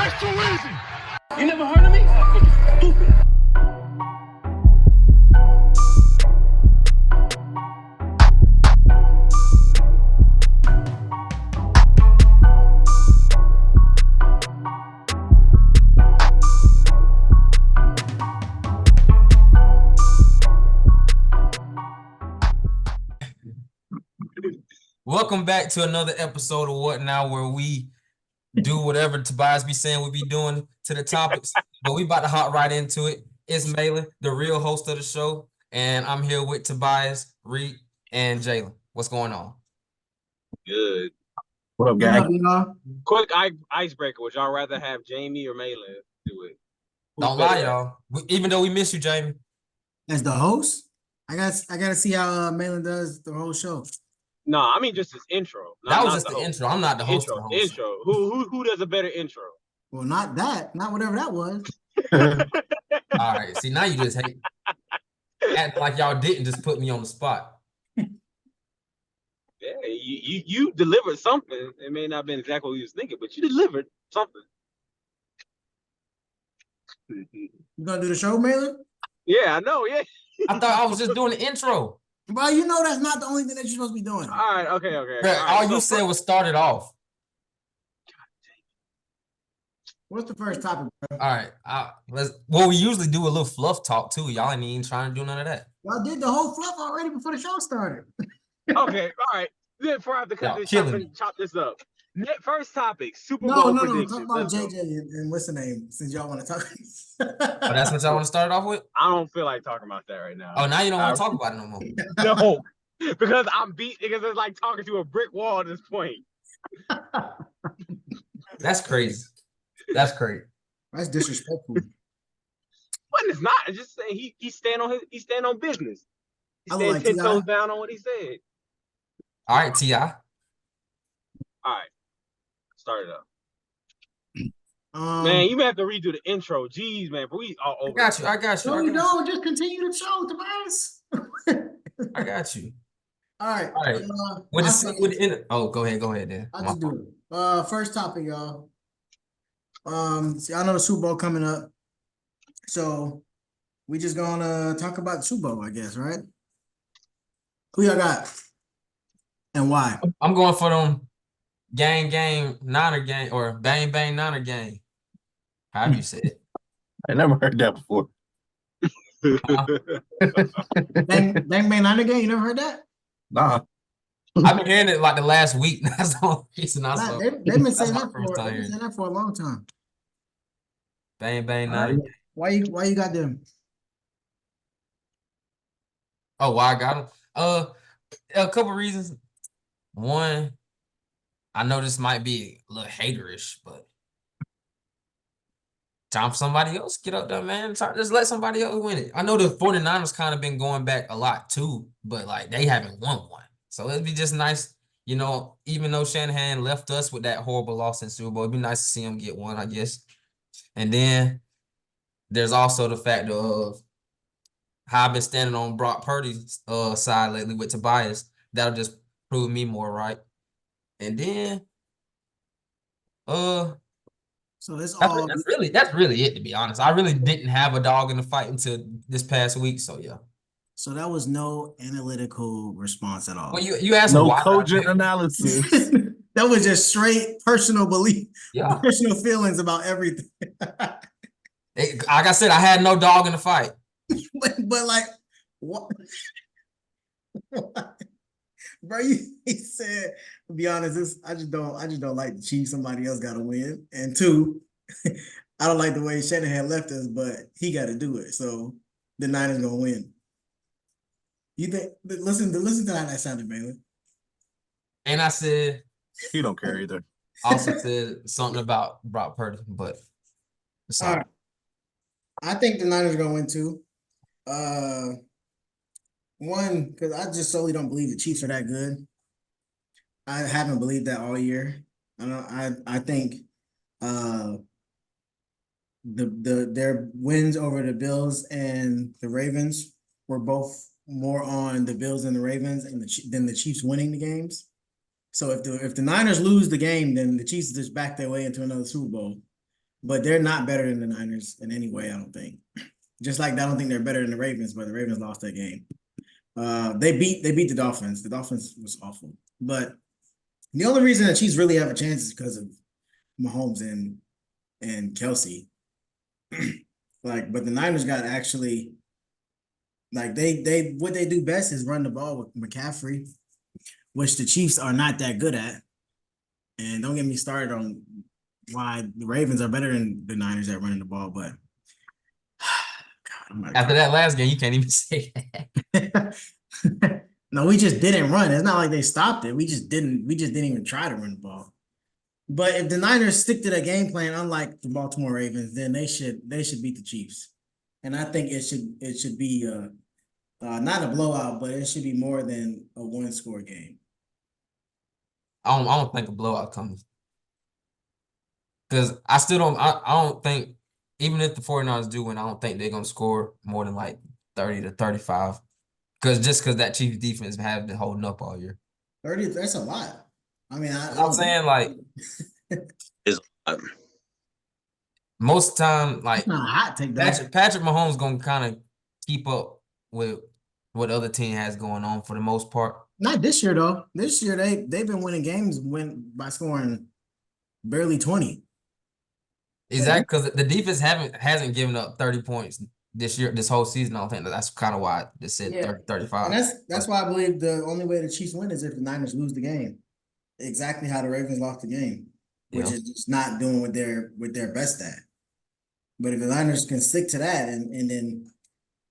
That's too easy. You never heard of me? Stupid. Welcome back to another episode of What Now, where we do whatever Tobias be saying we be doing to the topics, but we about to hop right into it. It's Jaylan, the real host of the show, and I'm here with Tobias, Reed, and Jaylan. What's going on? Good. What up, gang? Quick icebreaker. Would y'all rather have Jamie or Malin do it? Don't lie, y'all. Even though we miss you, Jamie. As the host, I gotta see how Malin does the whole show. No, I mean just his intro. That was just the intro. I'm not the host. Intro. Who does a better intro? Well, not that. Not whatever that was. All right. See, now you just hate. Act like y'all didn't just put me on the spot. Yeah, you delivered something. It may not have been exactly what you was thinking, but you delivered something. You gonna do the show, Malin? Yeah, I know. Yeah. I thought I was just doing the intro. Well, you know that's not the only thing that you're supposed to be doing. All right. Okay. Bro, all you said was start it off. What's the first topic, bro? All right. We usually do a little fluff talk too. Y'all ain't even trying to do none of that. Y'all did the whole fluff already before the show started. Okay. All right. Then before I have to chop this up. First topic, Super Bowl predictions. Talk about JJ and what's the name, since y'all want to talk. Oh, that's what y'all want to start off with? I don't feel like talking about that right now. Oh, now you don't want to talk about it no more. No, because I'm beat. Because it's like talking to a brick wall at this point. That's crazy. That's crazy. That's disrespectful. But it's not. It's just saying he stand on business. He stand like 10 toes down on what he said. All right, Ti. All right. Start it up. Man, you may have to redo the intro. Jeez, man. We all over. I got you. No, you don't. Just continue the show, Tobias. I got you. All right. Go ahead then. I'll just do it. First topic, y'all. See, I know the Super Bowl coming up. So we just gonna talk about the Super Bowl, I guess, right? Who y'all got? And why? I'm going for them gang, Niner gang, or bang, Niner gang. How do you say it? I never heard that before. Bang, Niner gang? You never heard that? Nah. I've been hearing it like the last week. That's the only reason I saw it. They've been saying that for a long time. Bang, Niner gang. Why you got them? Oh, why I got them? A couple reasons. One, I know this might be a little haterish, but time for somebody else get up there, man. Just let somebody else win it. I know the 49ers kind of been going back a lot too, but like they haven't won one. So it'd be just nice, even though Shanahan left us with that horrible loss in Super Bowl, it'd be nice to see him get one, I guess. And then there's also the fact of how I've been standing on Brock Purdy's side lately with Tobias. That'll just prove me more right. And then so that's really it, to be honest. I really didn't have a dog in the fight until this past week, so yeah. So that was no analytical response at all. Well, you asked no why cogent analysis. That was just straight personal belief, personal feelings about everything. Like I said, I had no dog in the fight. but like what? Bro, he said, to be honest, I just don't like the Chiefs. Somebody else got to win, and two, I don't like the way Shanahan left us, but he got to do it. So the Niners gonna win. You think? Listen to how that sounded, man. And I said he don't care either. Also said something about Brock Purdy, but all right. I think the Niners are gonna win too. One, because I just solely don't believe the Chiefs are that good. I haven't believed that all year. I think their wins over the Bills and the Ravens were both more on the Bills and the Ravens than the Chiefs winning the games. So if the Niners lose the game, then the Chiefs just back their way into another Super Bowl. but they're not better than the Niners in any way, I don't think. Just like I don't think they're better than the Ravens, but the Ravens lost that game. They beat the Dolphins. The Dolphins was awful. But the only reason the Chiefs really have a chance is because of Mahomes and Kelsey. But the Niners got actually they what they do best is run the ball with McCaffrey, which the Chiefs are not that good at. And don't get me started on why the Ravens are better than the Niners at running the ball, but God, after that last game, you can't even say that. No, we just didn't run. It's not like they stopped it. We just didn't even try to run the ball. But if the Niners stick to their game plan, unlike the Baltimore Ravens, then they should beat the Chiefs. And I think it should be not a blowout, but it should be more than a one-score game. I don't think a blowout comes. Because I don't think, even if the 49ers do win, I don't think they're going to score more than like 30 to 35. Because that Chiefs defense have been holding up all year. 30, that's a lot. I mean, I'm saying like is most of the time, like not a hot take, Patrick Mahomes gonna kind of keep up with what the other team has going on for the most part. Not this year though. This year they've been winning games by scoring barely 20. Exactly, because the defense hasn't given up 30 points this year, this whole season. I don't think that's kind of why they said 30, 35. And that's why I believe the only way the Chiefs win is if the Niners lose the game. Exactly how the Ravens lost the game, which is just not doing what they're best at. But if the Niners can stick to that and then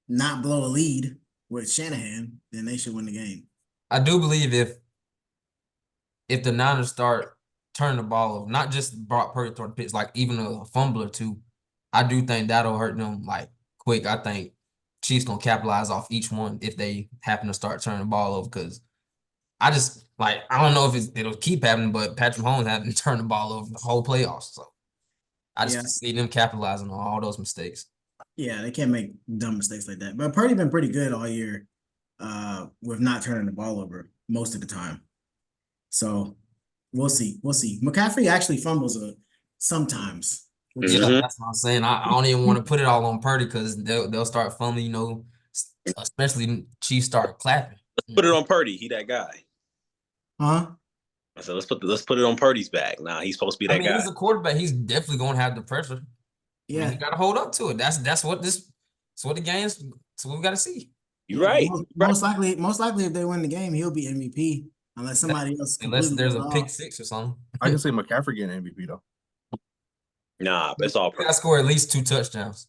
not blow a lead with Shanahan, then they should win the game. I do believe if the Niners start turning the ball over, not just Brock Purdy throwing the pitch, like even a fumble or two, I do think that'll hurt them like quick. I think Chiefs gonna capitalize off each one if they happen to start turning the ball over, because I don't know if it'll keep happening, but Patrick Mahomes hasn't turned the ball over the whole playoffs. So I just see them capitalizing on all those mistakes. Yeah, they can't make dumb mistakes like that. But Purdy been pretty good all year with not turning the ball over most of the time. So we'll see. McCaffrey actually fumbles sometimes. Yeah, that's what I'm saying. I don't even want to put it all on Purdy because they'll start fumbling, especially Chiefs start clapping. Let's put it on Purdy. He that guy. Huh? I said, let's put it on Purdy's back. Nah, he's supposed to be that guy. He's a quarterback. He's definitely going to have the pressure. Yeah, he got to hold up to it. That's what the game's. That's what we got to see. You're right. Most likely, if they win the game, he'll be MVP unless somebody else. Unless there's a pick six or something. I can see McCaffrey getting MVP though. Nah, but it's all. Got to score at least 2 touchdowns.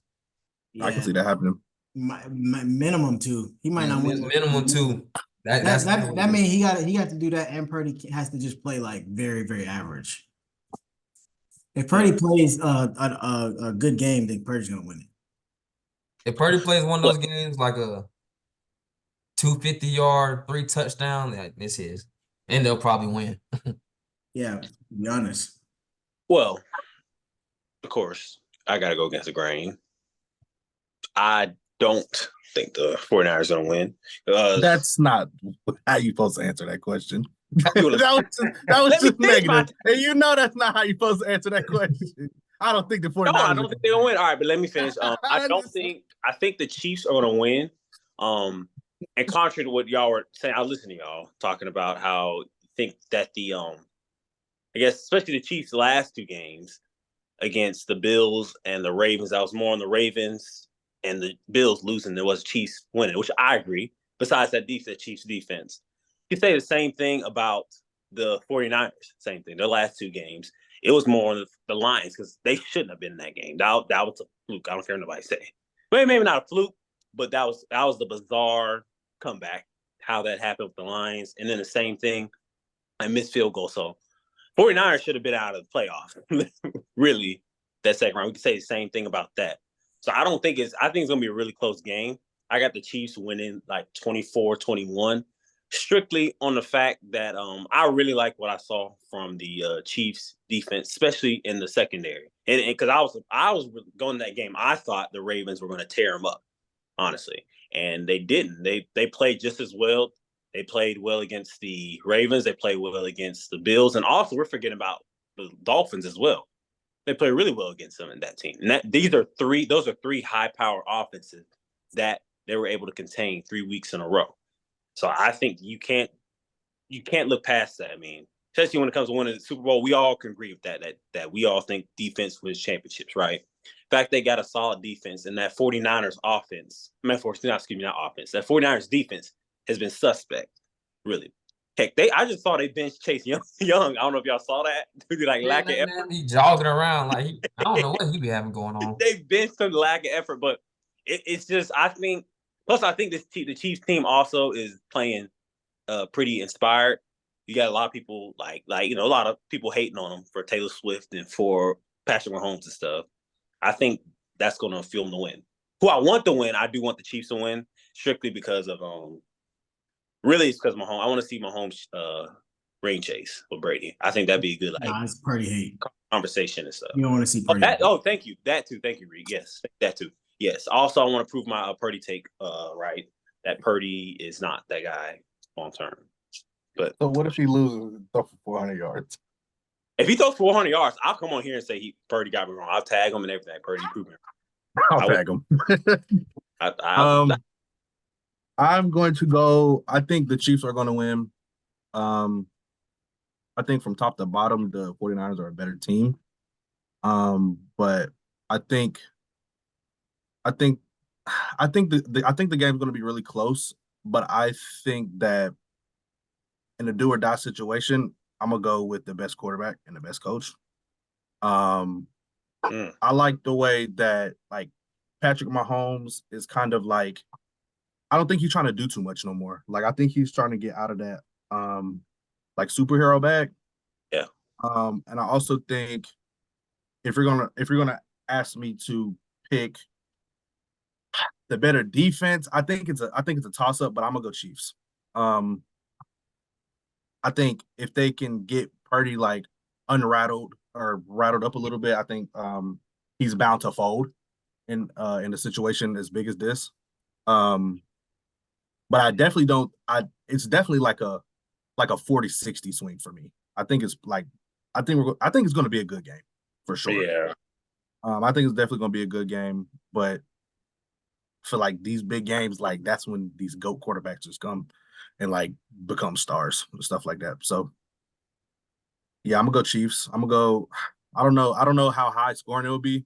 Yeah. I can see that happening. Minimum 2. He might not win. Minimum 2. That means he got to do that, and Purdy has to just play like very, very average. If Purdy plays a good game, then Purdy's gonna win it. If Purdy plays one of those games like a 250-yard, 3 touchdown, it's his, and they'll probably win. Yeah, to be honest. Well, of course, I gotta go against the grain. I don't think the 49ers are going to win. That's not how you're supposed to answer that question. that was just negative. And you know that's not how you're supposed to answer that question. I don't think the 49ers. No, I don't think they're going to win. All right, but let me finish. I think the Chiefs are going to win. And contrary to what y'all were saying, I listened to y'all talking about how you think that I guess especially the Chiefs' last 2 games against the Bills and the Ravens, I was more on the Ravens and the Bills losing than was Chiefs winning, which I agree. Besides that Chiefs defense. You say the same thing about the 49ers. Same thing. Their last 2 games, it was more on the Lions because they shouldn't have been in that game. That was a fluke. I don't care what nobody say. But maybe not a fluke, but that was the bizarre comeback, how that happened with the Lions. And then the same thing, I missed field goal. So 49ers should have been out of the playoff. Really, that second round. We could say the same thing about that. So I think it's going to be a really close game. I got the Chiefs winning like 24-21, strictly on the fact that I really like what I saw from the Chiefs defense, especially in the secondary. And because I was going to that game, I thought the Ravens were going to tear them up, honestly. And they didn't. They played just as well. They played well against the Ravens. They played well against the Bills. And also, we're forgetting about the Dolphins as well. They play really well against them in that team. And those are three high-power offenses that they were able to contain 3 weeks in a row. So I think you can't look past that. I mean, especially when it comes to winning the Super Bowl, we all can agree with that we all think defense wins championships, right? In fact, they got a solid defense, and that 49ers offense, that 49ers defense has been suspect, really. Heck, I just saw they benched Chase Young. I don't know if y'all saw that. Lack of effort. Man be jogging around like I don't know what he be having going on. They benched him, lack of effort, but it's just I think. Plus, I think the Chiefs team also is playing pretty inspired. You got a lot of people like a lot of people hating on them for Taylor Swift and for Patrick Mahomes and stuff. I think that's going to fuel them to win. Who I want to win, I do want the Chiefs to win strictly because of really it's because Mahomes. I want to see Mahomes ring chase with Brady. I think that'd be a good it's Purdy hate conversation and stuff. You don't want to see Purdy. Thank you. That too. Thank you, Reed. Yes, that too. Yes. Also, I want to prove my Purdy take right. That Purdy is not that guy long term. But so what if he loses and throws for 400 yards? If he throws 400 yards, I'll come on here and say Purdy got me wrong. I'll tag him and everything. Purdy proved me wrong. I'll tag him. I'm going to go. I think the Chiefs are going to win. I think from top to bottom, the 49ers are a better team. But I think the game's going to be really close. But I think that in a do or die situation, I'm gonna go with the best quarterback and the best coach. I like the way that like Patrick Mahomes is kind of like, I don't think he's trying to do too much no more. Like I think he's trying to get out of that like superhero bag. Yeah. And I also think if you're gonna ask me to pick the better defense, I think it's a toss up, but I'm gonna go Chiefs. I think if they can get Purdy like unrattled or rattled up a little bit, I think he's bound to fold in a situation as big as this. But I definitely don't. It's definitely like a 40-60 swing for me. I think it's it's going to be a good game for sure. Yeah. I think it's definitely going to be a good game, but for like these big games, like that's when these GOAT quarterbacks just come and like become stars and stuff like that. So yeah, I'm gonna go Chiefs. I'm gonna go. I don't know how high scoring it will be.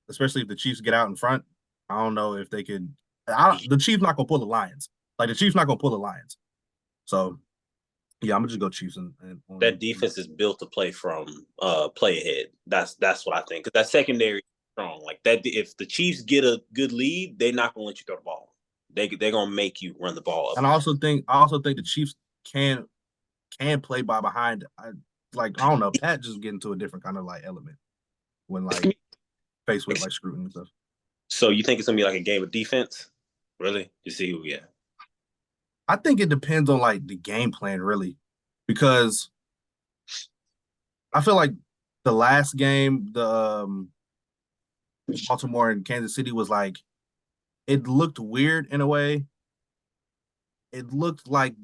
Especially if the Chiefs get out in front. I don't know if they could. The Chiefs not gonna pull the Lions. Like the Chiefs not gonna pull the Lions. So yeah, I'm gonna just go Chiefs. And that defense is built to play from play ahead. That's what I think. Because that secondary is strong. Like that, if the Chiefs get a good lead, they're not gonna let you throw the ball. They're gonna make you run the ball up. And I also think the Chiefs can play by behind. I don't know. Pat just get into a different kind of like element when like faced with like scrutiny and stuff. So you think it's gonna be like a game of defense? Really? You see who? Yeah. I think it depends on like the game plan, really, because I feel like the last game, the Baltimore and Kansas City was like, it looked weird in a way. It looked like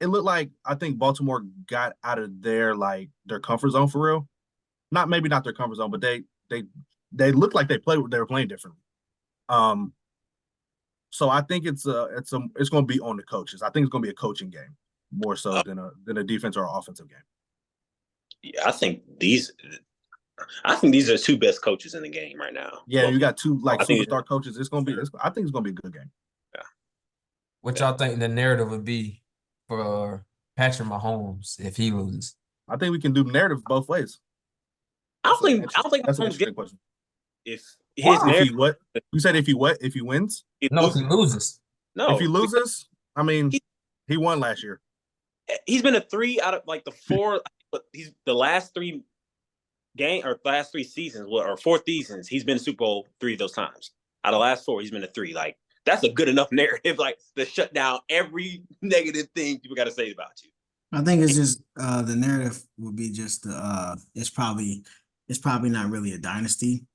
I think Baltimore got out of their comfort zone for real. Maybe not their comfort zone, but they looked like they were playing differently. So I think it's going to be on the coaches. I think it's going to be a coaching game more so than a defense or offensive game. Yeah, I think these are two best coaches in the game right now. Yeah, you got two superstar coaches. I think it's going to be a good game. Yeah. What y'all think the narrative would be for Patrick Mahomes if he loses? I think we can do narrative both ways. I don't think that's an interesting question. If you said if he wins? If he loses. No. If he loses, I mean, he won last year. He's been a 3 out of like the 4. He's the last 3 last 3 seasons or 4 seasons. He's been Super Bowl 3 of those times. Out of the last 4, he's been a 3. Like that's a good enough narrative, like to shut down every negative thing people got to say about you. I think it's just the narrative would be just it's probably not really a dynasty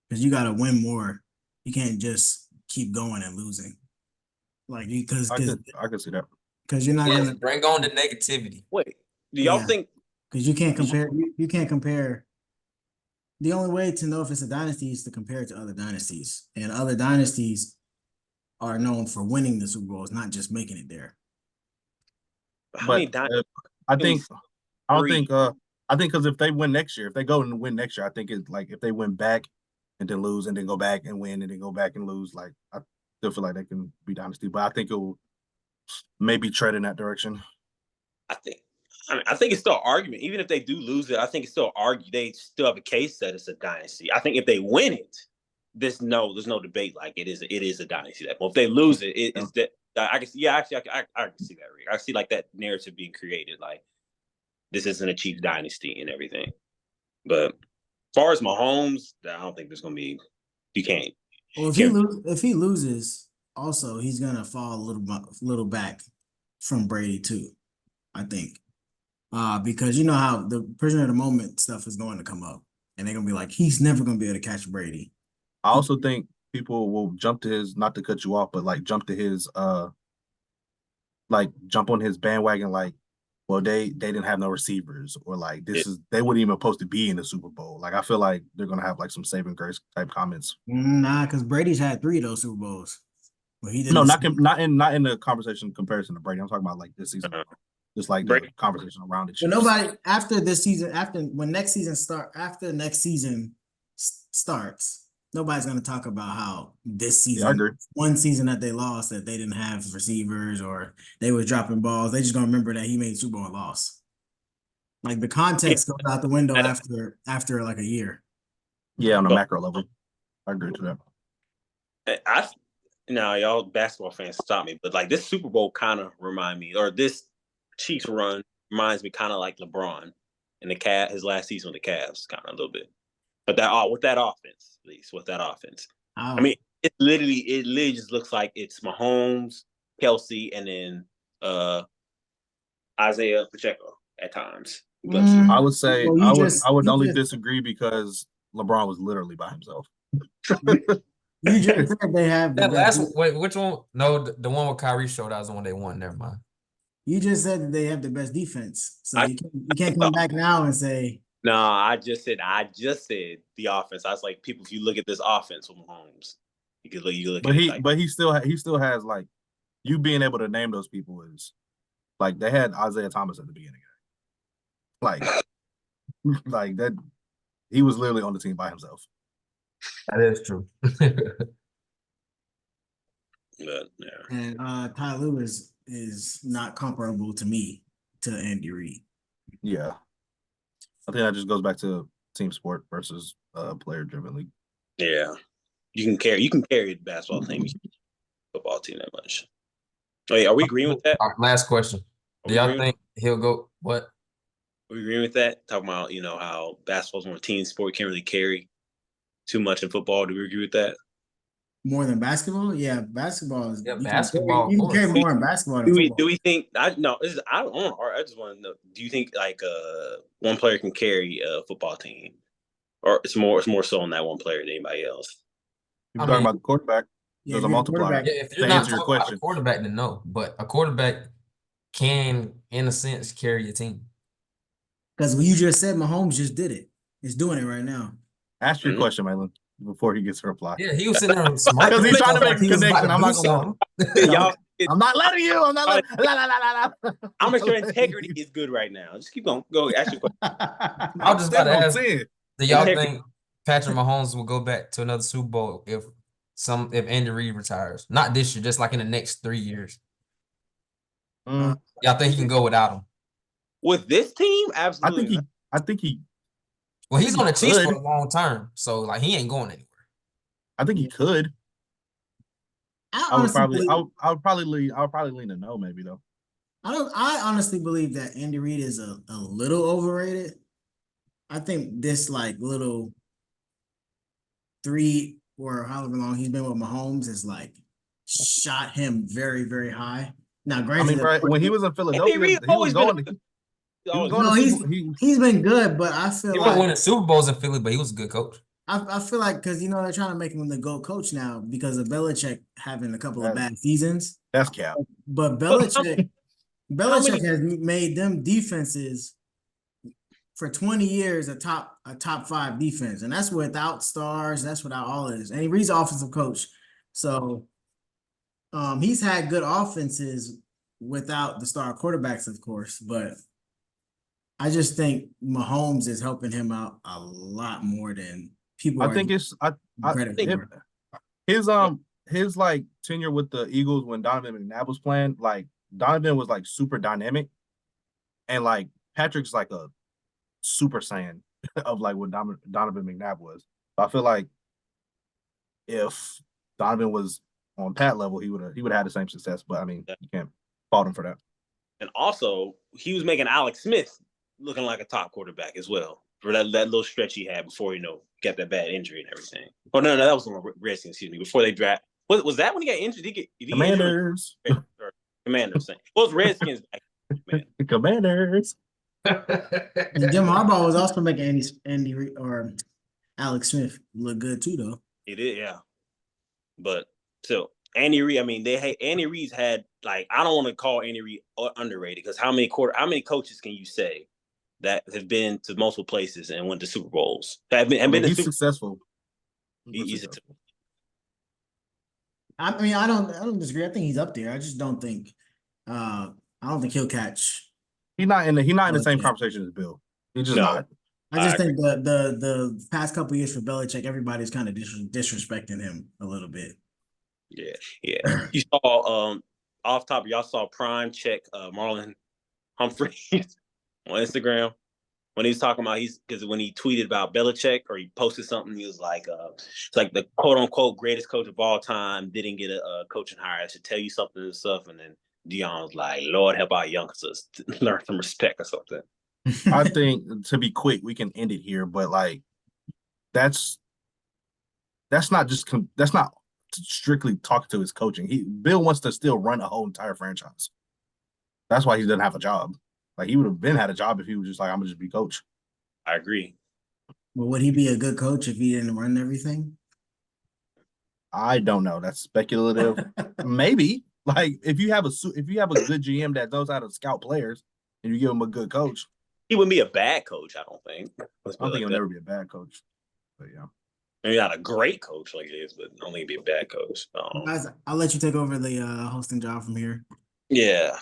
because you got to win more. You can't just keep going and losing. Like because I can see that because you're not gonna bring on the negativity. Wait, do y'all think? Because you can't compare. You can't compare the only way to know if it's a dynasty is to compare it to other dynasties. And other dynasties are known for winning the Super Bowls, not just making it there. How many But I think I don't three. think I think because if they win next year, if they go and win next year, I think it's like if they win back and then lose and then go back and win and then go back and lose, like I still feel like they can be dynasty. But I think it will maybe tread in that direction. I think it's still an argument. Even if they do lose it, I think it's still argue. They still have a case that it's a dynasty. I think if they win it, there's no debate. Like it is a dynasty. Well, if they lose it, it's that I can see. Yeah, actually, I can see that. Rick. I see like that narrative being created. Like this isn't a Chiefs dynasty and everything. But as far as Mahomes, I don't think there's gonna be. You can't. Well, if he loses, also he's gonna fall a little back from Brady too. I think. Because you know how the prisoner of the moment stuff is going to come up, and they're gonna be like, he's never gonna be able to catch Brady. I also think people will jump to his, not to cut you off, but like jump to his like jump on his bandwagon, like, well, they didn't have no receivers, or like they wouldn't even supposed to be in the Super Bowl. Like I feel like they're gonna have like some saving grace type comments. Nah, because Brady's had 3 of those Super Bowls. Well, he didn't. No, not in the conversation comparison to Brady. I'm talking about like this season. Just like the conversation around it. But nobody after this season, after next season starts, nobody's gonna talk about how this season, one season that they lost, that they didn't have receivers or they were dropping balls. They just gonna remember that he made Super Bowl and lost. Like the context goes out the window after like a year. Yeah, on a macro level, I agree to that. Now y'all basketball fans stop me, but like this Super Bowl kind of remind me, or this Chiefs run reminds me kind of like LeBron and his last season with the Cavs, kind of a little bit. But with that offense, at least with that offense. Oh. I mean, it literally just looks like it's Mahomes, Kelsey, and then Isaiah Pacheco at times. But I would say I would only disagree because LeBron was literally by himself. You just said they have that last one. Wait, which one? No, the one with Kyrie showed out was the one they won. Never mind. You just said that they have the best defense, so you can't come back now and say. No, I just said the offense. I was like, people, if you look at this offense with Mahomes, you look. But he still has like, you being able to name those people is like they had Isaiah Thomas at the beginning, like that. He was literally on the team by himself. That is true. But, yeah. And Ty Lue is not comparable to me to Andy Reid. Yeah, I think that just goes back to team sport versus player driven league. Yeah, you can carry the basketball team, football team that much. Oh yeah, are we agreeing with that? Last question. Do y'all think he'll go? What? Are we agreeing with that? Talking about how basketball's more team sport, can't really carry too much in football. Do we agree with that? More than basketball? Yeah, basketball is. Yeah, basketball. You can carry more in basketball than football. Do we think? I just want to know. Do you think like one player can carry a football team, or it's more so on that one player than anybody else? You're talking about the quarterback. There's a multiplier. Yeah, if you're not talking about a quarterback, then no. But a quarterback can, in a sense, carry your team. Because you just said Mahomes just did it. He's doing it right now. Ask your question, Malin, before he gets to reply. Yeah, he was sitting there smart. Because he's trying to make a connection. I'm not going to. I'm not letting you. I'm not letting. I'm sure integrity is good right now. Just keep going. Go ask your question. I was just about to ask. Do y'all think Patrick Mahomes will go back to another Super Bowl if Andy Reid retires? Not this year, just like in the next 3 years. Y'all think he can go without him? With this team, absolutely. I think he. Well, he's on the Chiefs for a long term, so like he ain't going anywhere. I think he could. I would probably lean to no, maybe though. I honestly believe that Andy Reid is a little overrated. I think this like little 3 or however long he's been with Mahomes is like shot him very, very high. Now, granted, when he was in Philadelphia, he was going. He's been good, but I feel he wasn't winning Super Bowls in Philly, but he was a good coach. I feel like because they're trying to make him the GOAT coach now because of Belichick having a couple of bad seasons. That's cap. But Belichick has made them defenses for 20 years a top 5 defense, and that's without stars. That's without all of this. And Reed's offensive coach, so he's had good offenses without the star quarterbacks, of course. But I just think Mahomes is helping him out a lot more than people. I think it's his like tenure with the Eagles when Donovan McNabb was playing. Like Donovan was like super dynamic, and like Patrick's like a Super Saiyan of like what Donovan McNabb was. So I feel like if Donovan was on Pat level, he would have had the same success. But I mean, you can't fault him for that. And also, he was making Alex Smith looking like a top quarterback as well for that little stretch he had before got that bad injury and everything. Oh no, that was on the Redskins. Excuse me. Before they draft, was that when he got injured? Did he Commanders. Commanders. Well, it's Redskins. Commanders. And Jim Harbaugh was also making Andy or Alex Smith look good too, though. He did, yeah. But still, Andy Reid. I mean, Andy Reid's had like I don't want to call Andy Reid underrated because how many coaches can you say that have been to multiple places and went to Super Bowls? He's successful. He's successful. I mean, I don't disagree. I think he's up there. I just don't think I don't think he'll catch. He's not in the same conversation as Bill. He's just not. I just think the past couple of years for Belichick, everybody's kind of disrespecting him a little bit. Yeah. You saw off top, y'all saw Prime check Marlon Humphreys on Instagram when he was talking about because when he tweeted about Belichick or he posted something, he was like, it's like the quote unquote greatest coach of all time didn't get a coaching hire. I should tell you something and stuff. And then Dion was like, Lord help our youngsters learn some respect or something. I think to be quick, we can end it here, but like that's not strictly talking to his coaching. Bill wants to still run a whole entire franchise. That's why he doesn't have a job. Like he would have had a job if he was just like, I'm gonna just be coach. I agree. Well, would he be a good coach if he didn't run everything? I don't know. That's speculative. Maybe. Like if you have a good GM that knows how to scout players and you give him a good coach, he wouldn't be a bad coach. I don't think. I don't think he'll never be a bad coach. But yeah, maybe not a great coach like he is, but only be a bad coach. Guys, I'll let you take over the hosting job from here. Yeah.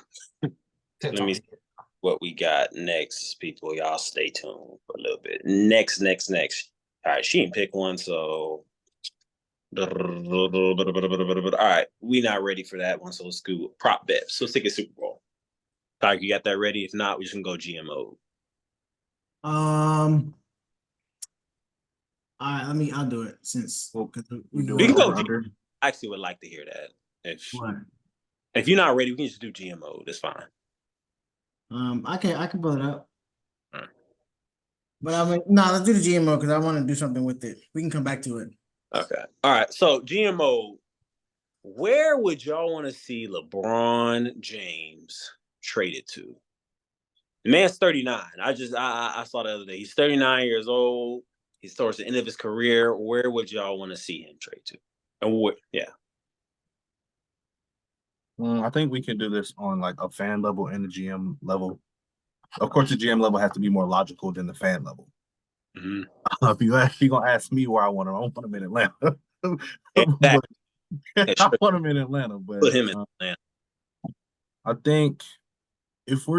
Let me see what we got next, people. Y'all stay tuned for a little bit. Next. All right, she didn't pick one, so. All right, we not ready for that one, so let's do prop bet. So let's take a Super Bowl. Tyke, you got that ready? If not, we just gonna go GMO. All right, I'll do it since we can go under. I actually would like to hear that. If you're not ready, we can just do GMO. That's fine. I can pull it up. Right. But I mean, let's do the GMO because I want to do something with it. We can come back to it. Okay. All right. So GMO, where would y'all want to see LeBron James traded to? The man's 39. I saw the other day. He's 39 years old. He's towards the end of his career. Where would y'all want to see him trade to? And what? Yeah. I think we can do this on like a fan level and a GM level. Of course, the GM level has to be more logical than the fan level. Mm-hmm. If you're gonna ask me where I want him, I want him in Atlanta. I want him in Atlanta, but put him in Atlanta. I think if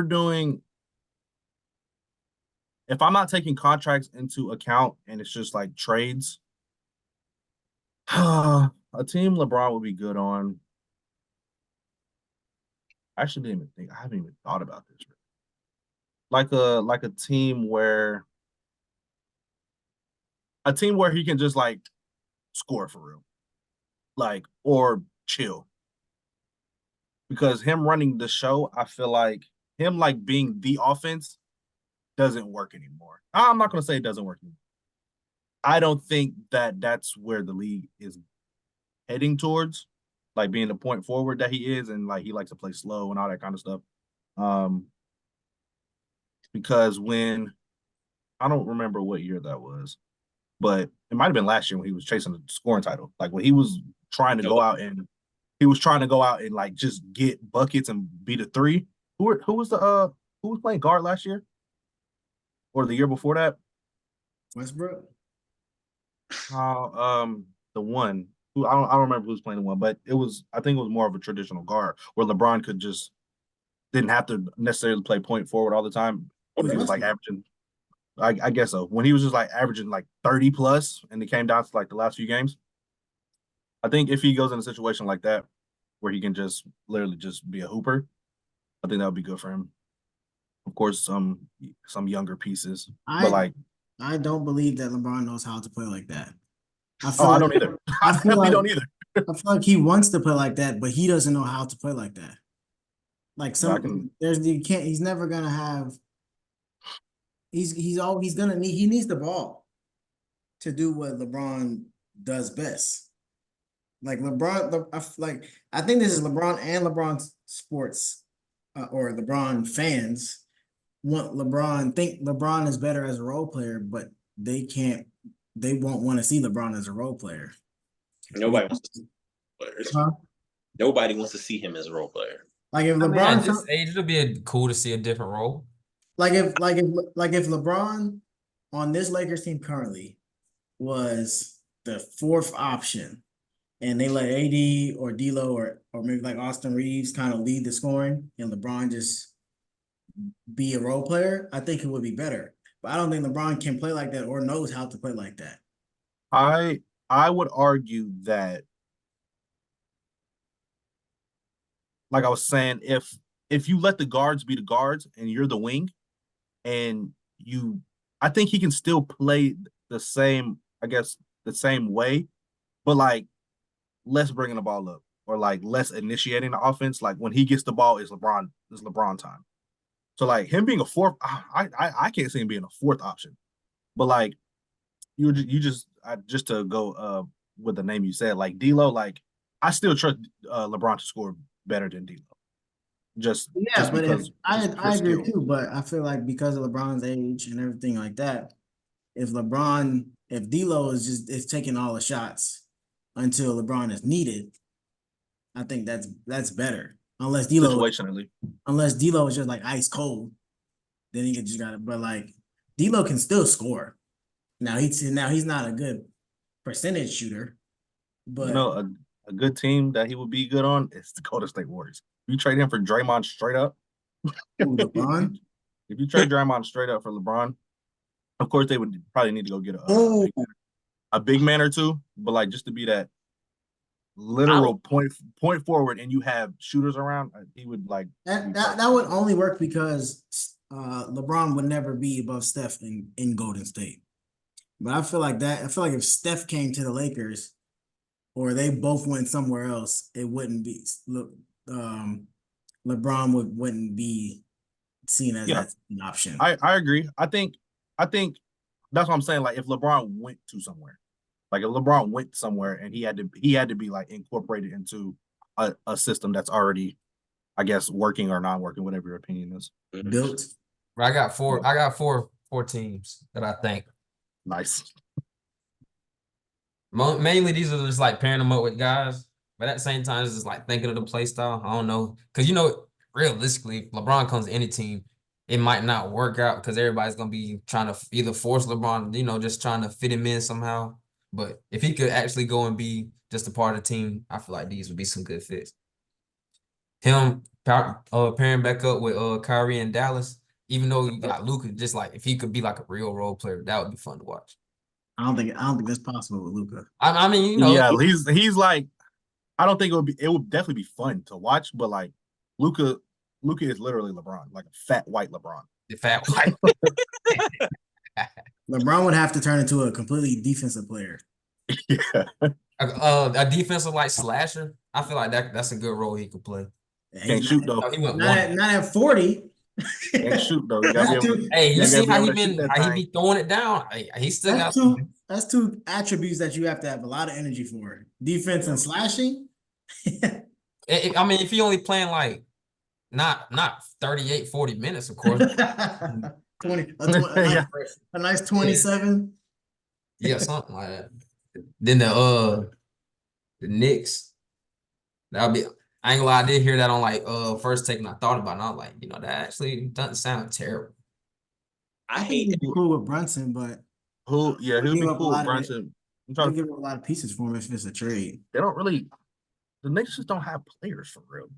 I'm not taking contracts into account and it's just like trades, a team LeBron would be good on. I actually didn't even think. I haven't even thought about this. Like a team where he can just like score for real, like or chill. Because him running the show, I feel like him like being the offense doesn't work anymore. I'm not gonna say it doesn't work anymore. I don't think that's where the league is heading towards, like being the point forward that he is, and like he likes to play slow and all that kind of stuff. Because when I don't remember what year that was, but it might have been last year when he was chasing the scoring title. Like when he was trying to go out and like just get buckets and beat a three. Who was playing guard last year? or the year before that. Westbrook. The one who I don't remember who's playing the one, but I think it was more of a traditional guard where LeBron didn't have to necessarily play point forward all the time. He was just like averaging. I guess so. When he was just like averaging like 30 plus, and it came down to like the last few games. I think if he goes in a situation like that where he can just literally just be a hooper, I think that would be good for him. Of course, some younger pieces, but like I don't believe that LeBron knows how to play like that. I don't either. I definitely don't either. I feel like he wants to play like that, but he doesn't know how to play like that. Like he's never gonna have. He needs the ball to do what LeBron does best. Like I think this is LeBron and LeBron sports or LeBron fans think LeBron is better as a role player, but they won't want to see LeBron as a role player. Nobody wants to see players. Huh? Nobody wants to see him as a role player. Like if LeBron at this age, it'll be cool to see a different role. Like if LeBron on this Lakers team currently was the fourth option, and they let AD or D'Lo or maybe like Austin Reeves kind of lead the scoring, and LeBron just be a role player, I think it would be better. But I don't think LeBron can play like that or knows how to play like that. I would argue that, like I was saying, if you let the guards be the guards and you're the wing, and I think he can still play the same way, but like less bringing the ball up or like less initiating the offense. Like when he gets the ball, it's LeBron time. So like him being a fourth, I can't see him being a fourth option. But like just to go with the name you said, like D'Lo, like I still trust LeBron to score better than D'Lo. Just because I agree too, but I feel like because of LeBron's age and everything like that, if D'Lo is taking all the shots until LeBron is needed, I think that's better. Unless D'Lo is just like ice cold, then he just got it. But like D'Lo can still score. Now he's not a good percentage shooter, but a good team that he would be good on is the Golden State Warriors. You trade him for Draymond straight up. LeBron? If you trade Draymond straight up for LeBron, of course they would probably need to go get a big man or two, but like just to be that literal point forward and you have shooters around, he would like that would only work because LeBron would never be above Steph in Golden State. But I feel like if Steph came to the Lakers or they both went somewhere else, it wouldn't be LeBron wouldn't be seen as an option. I agree. I think that's what I'm saying. Like if LeBron went to somewhere, like if LeBron went somewhere and he had to be like incorporated into a system that's already, I guess, working or not working, whatever your opinion is. Built. I got four teams that I think. Nice. Mainly these are just like pairing them up with guys, but at the same time, it's just like thinking of the play style. I don't know, because realistically, if LeBron comes to any team, it might not work out because everybody's gonna be trying to either force LeBron, just trying to fit him in somehow. But if he could actually go and be just a part of the team, I feel like these would be some good fits. Him pairing back up with Kyrie and Dallas, even though you got Luka, just like if he could be like a real role player, that would be fun to watch. I don't think that's possible with Luka. I mean, yeah, he's like, I don't think it would definitely be fun to watch, but like Luka is literally LeBron, like a fat white LeBron. The fat white. LeBron would have to turn into a completely defensive player. Yeah. A defensive like slasher. I feel like that's a good role he could play. Can't shoot though. Not at 40. Can't shoot though. You see how he be throwing it down? He still got that's two attributes that you have to have a lot of energy for. Defense and slashing. I mean, if he only playing like not 38, 40 minutes, of course. 20, a nice 27. Yeah, something like that. Then the Knicks. That'll be. I ain't gonna lie, I did hear that on like first take, and I thought about it, and I was like, that actually doesn't sound terrible. I think hate he'd be cool with Brunson, but Who? Yeah, he'll give be up a cool with lot of it. Brunson. I'm They'll trying to. give up a lot of pieces for him if it's a trade. They don't really. The Knicks just don't have players for real.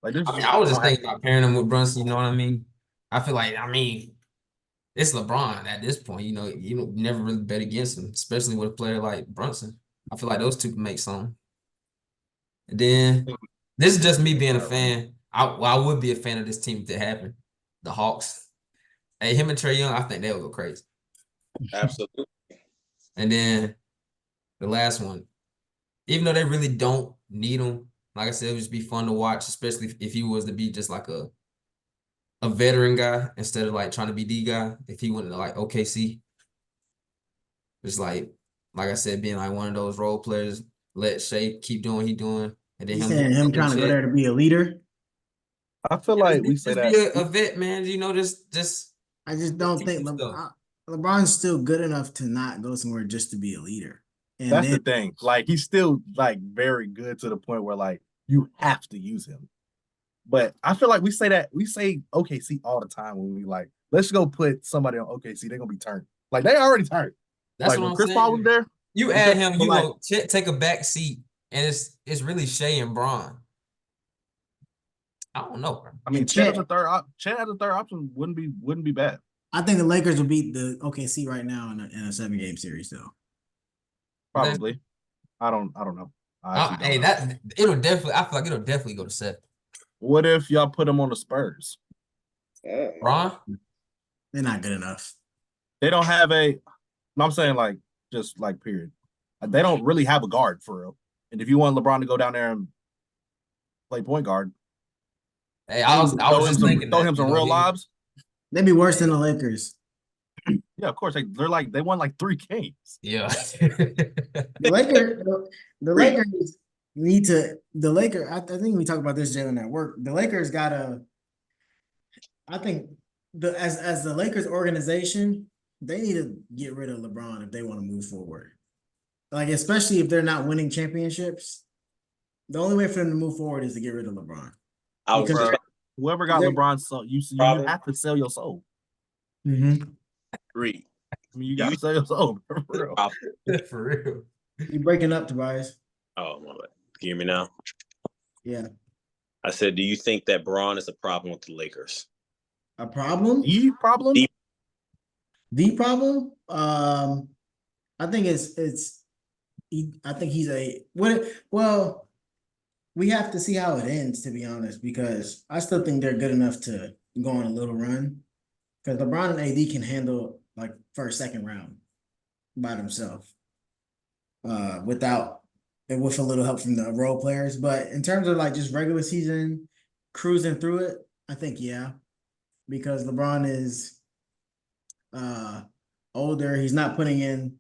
Like this. I mean, I was just thinking about pairing him with Brunson. You know what I mean? I feel like it's LeBron at this point. You never really bet against him, especially with a player like Brunson. I feel like those two can make something. And then this is just me being a fan. I would be a fan of this team if it happened. The Hawks. Hey, him and Trae Young, I think they'll go crazy. absolutely. And then the last one, even though they really don't need him, like I said, it would just be fun to watch, especially if he was to be just like a veteran guy instead of like trying to be the guy. If he went to like OKC, just like I said, being like one of those role players, let Shea keep doing what he doing, and then You saying him trying to go there to be a leader? I feel like we say that. Be a vet, man. Just I just don't think LeBron's still good enough to not go somewhere just to be a leader. And that's the thing. Like he's still like very good to the point where like you have to use him. But I feel like we say OKC all the time when we like, let's go put somebody on OKC. They're gonna be turned. Like they already turned. That's like what when I'm Chris saying. Paul was there. You add him, you go take a back seat, and it's really Shea and Bron. I don't know, bro. I mean, Chet as a third option wouldn't be bad. I think the Lakers will beat the OKC right now in a 7-game series, though. Probably. I don't know. Hey, it'll definitely. I feel like it'll definitely go to 7. What if y'all put them on the Spurs? Bron? They're not good enough. They don't have a. No, I'm saying like just like period. They don't really have a guard for real. And if you want LeBron to go down there and play point guard, hey, I was just thinking throw him some real lobs. They'd be worse than the Lakers. Yeah, of course. They won like 3 games. Yeah. the Lakers need to. The Lakers. I think we talked about this, Jaylan, at work. The Lakers gotta. I think as the Lakers organization, they need to get rid of LeBron if they want to move forward. Like especially if they're not winning championships, the only way for them to move forward is to get rid of LeBron. Whoever got LeBron's soul, you have to sell your soul. Mm-hmm. Read. I mean, you got to sell your soul for real. For real. You breaking up, Tobias? Oh my bad. Can you hear me now? Yeah. I said, do you think that Braun is a problem with the Lakers? A problem? The problem? The problem? I think I think he's well, we have to see how it ends, to be honest, because I still think they're good enough to go on a little run. Because LeBron and AD can handle like first, second round by themselves. With a little help from the role players. But in terms of like just regular season cruising through it, I think yeah. Because LeBron is older. He's not putting in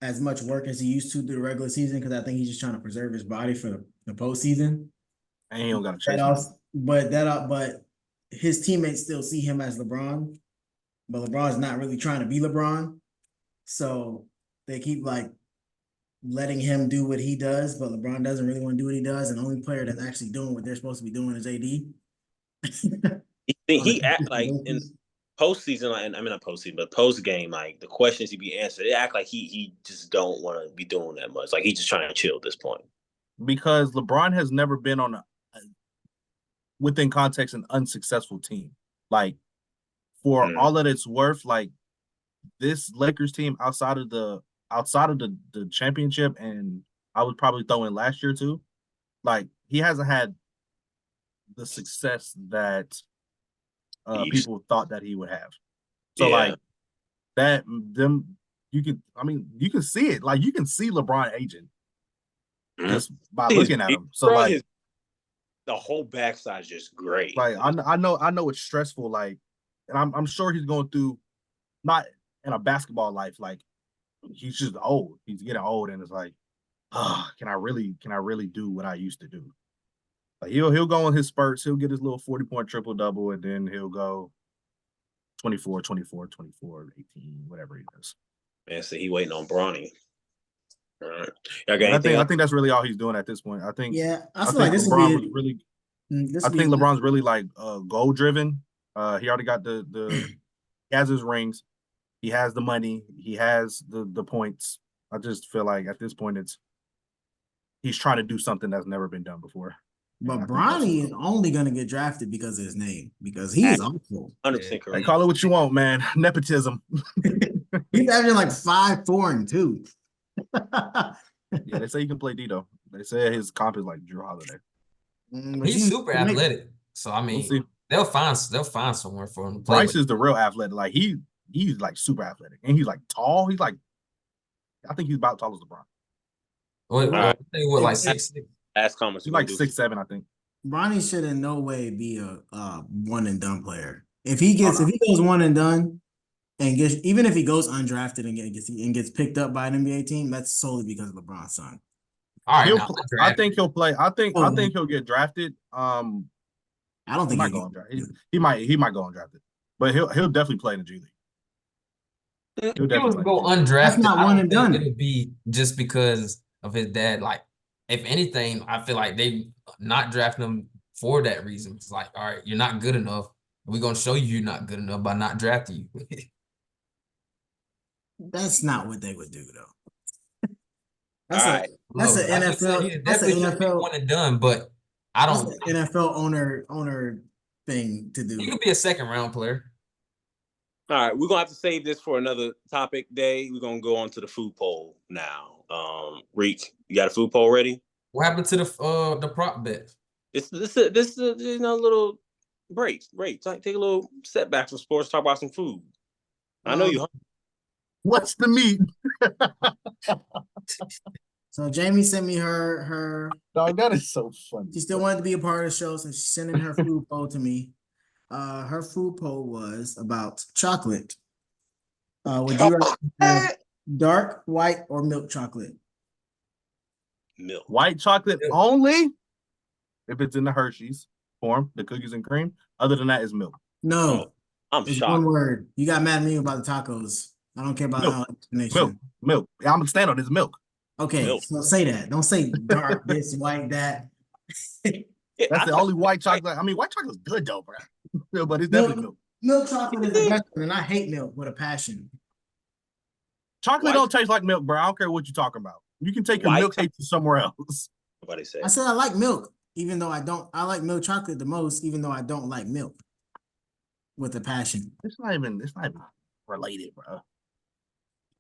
as much work as he used to through the regular season because I think he's just trying to preserve his body for the postseason. And he don't got to chase but his teammates still see him as LeBron, but LeBron's not really trying to be LeBron. So they keep like letting him do what he does, but LeBron doesn't really want to do what he does, and the only player that's actually doing what they're supposed to be doing is AD. He act like in postseason, I mean not postseason, but post game, like the questions he be answered, they act like he just don't want to be doing that much. Like he's just trying to chill at this point. Because LeBron has never been on within context an unsuccessful team. Like for all that it's worth, like this Lakers team outside of the championship, and I would probably throw in last year too. Like he hasn't had the success that people thought that he would have. So like that you can see it. Like you can see LeBron aging just by looking at him. So like the whole backside is just great. Like I know it's stressful. Like, and I'm sure he's going through, not in a basketball life. Like he's just old. He's getting old, and it's like, can I really do what I used to do? Like he'll go on his spurts. He'll get his little 40-point triple double, and then he'll go 24, 24, 24, 18, whatever he does. Man, so he waiting on Bronny. All right. I think that's really all he's doing at this point. I think. Yeah, I feel think like this LeBron will be was really. I think LeBron's really like goal driven. He already got the has his rings. He has the money. He has the points. I just feel like at this point, he's trying to do something that's never been done before. But Bronny is only going to get drafted because of his name, because he is awful. 100% correct. Hey, call it what you want, man. Nepotism. He's averaging like 5, 4, and 2. Yeah, they say he can play Dito. They say his comp is like Drew Holiday. He's super athletic. So I mean, they'll find somewhere for him to play. Bryce is the real athletic. Like he's like super athletic, and he's like tall. He's like, I think he's about tall as LeBron. What, like 6'6"? Last comments. He's like 6'7", I think. Bronny should in no way be a one and done player. If he goes one and done and gets, even if he goes undrafted and gets picked up by an NBA team, that's solely because of LeBron's son. All right, I think he'll play. I think he'll get drafted. I don't think he might go undrafted. He might go undrafted, but he'll definitely play in the G League. He'll definitely go undrafted. That's not one and done. It'll be just because of his dad. Like, if anything, I feel like they not drafting him for that reason. It's like, all right, you're not good enough. We're gonna show you you're not good enough by not drafting you. That's not what they would do, though. That's an NFL. That's an NFL one and done, but I don't. NFL owner thing to do. He could be a second round player. All right, we're gonna have to save this for another topic day. We're gonna go on to the food poll now. Reek, you got a food poll ready? What happened to the prop bet? This is a little break. Take a little setback from sports. Talk about some food. I know you hungry. What's the meat? So Jamie sent me her. Dog, that is so funny. She still wanted to be a part of the show, so she's sending her food poll to me. Her food poll was about chocolate. Would you rather have dark, white, or milk chocolate? Milk. White chocolate only if it's in the Hershey's form, the cookies and cream. Other than that, is milk. No. I'm shocked. One word. You got mad at me about the tacos. I don't care about explanation. Milk. I'm gonna stand on this milk. Okay, so say that. Don't say dark, this, white, that. That's the only white chocolate. I mean, white chocolate's good though, bro. But it's definitely milk. Milk chocolate is the best one, and I hate milk with a passion. Chocolate don't taste like milk, bro. I don't care what you're talking about. You can take your milk hate to somewhere else. Nobody said. I said I like milk, even though I don't. I like milk chocolate the most, even though I don't like milk with a passion. It's not even related, bro.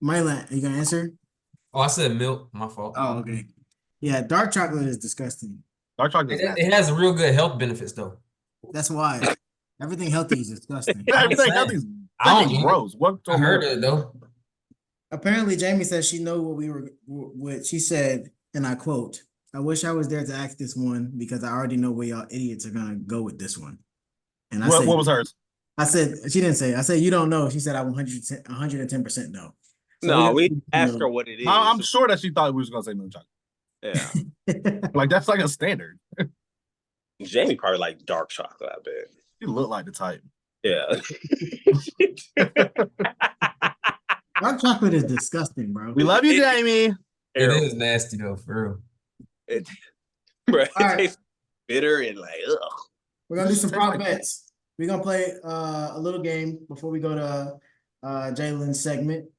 Marlon, are you gonna answer? Oh, I said milk. My fault. Oh, okay. Yeah, dark chocolate is disgusting. Dark chocolate. It has real good health benefits, though. That's why everything healthy is disgusting. Everything healthy is gross. What I heard it though. Apparently, Jamie said she know what she said, and I quote, "I wish I was there to ask this one because I already know where y'all idiots are gonna go with this one." And I said, what was hers? I said she didn't say. I said you don't know. She said I 110% know. So no, we asked her what it is. I'm sure that she thought we was gonna say milk chocolate. Yeah, like that's like a standard. Jamie probably like dark chocolate. I bet she looked like the type. Yeah. Dark chocolate is disgusting, bro. We love you, Jamie. It is nasty though, for real. It tastes bitter and like ugh. We're gonna do some prop bets. We're gonna play a little game before we go to Jaylan's segment.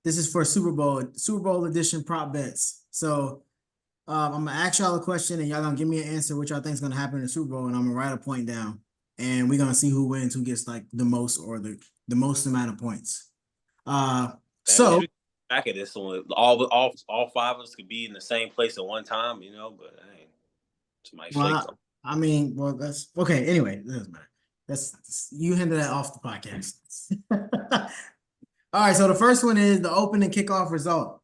This is for Super Bowl edition prop bets. So I'm gonna ask y'all a question and y'all gonna give me an answer what y'all think is gonna happen in the Super Bowl, and I'm gonna write a point down. And we're gonna see who wins, who gets like the most or the most amount of points. So back at this one, all five of us could be in the same place at one time, you know, but I mean, that's okay. Anyway, it doesn't matter. That's you handle that off the podcast. All right, so the first one is the opening kickoff result.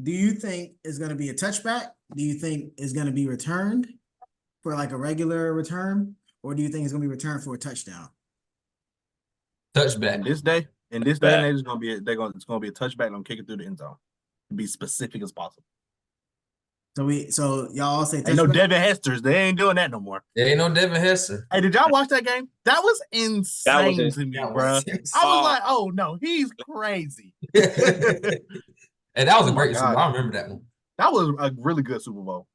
Do you think it's going to be a touchback? Do you think it's going to be returned for like a regular return, or do you think it's going to be returned for a touchdown? Touchback. In this day and age, it's going to be a touchback. And I'm kicking through the end zone. To be specific as possible. So y'all all say ain't no Devin Hesters. They ain't doing that no more. There ain't no Devin Hester. Hey, did y'all watch that game? That was insane to me, bro. I was like, oh no, he's crazy. And that was a great Super Bowl. I remember that one. That was a really good Super Bowl.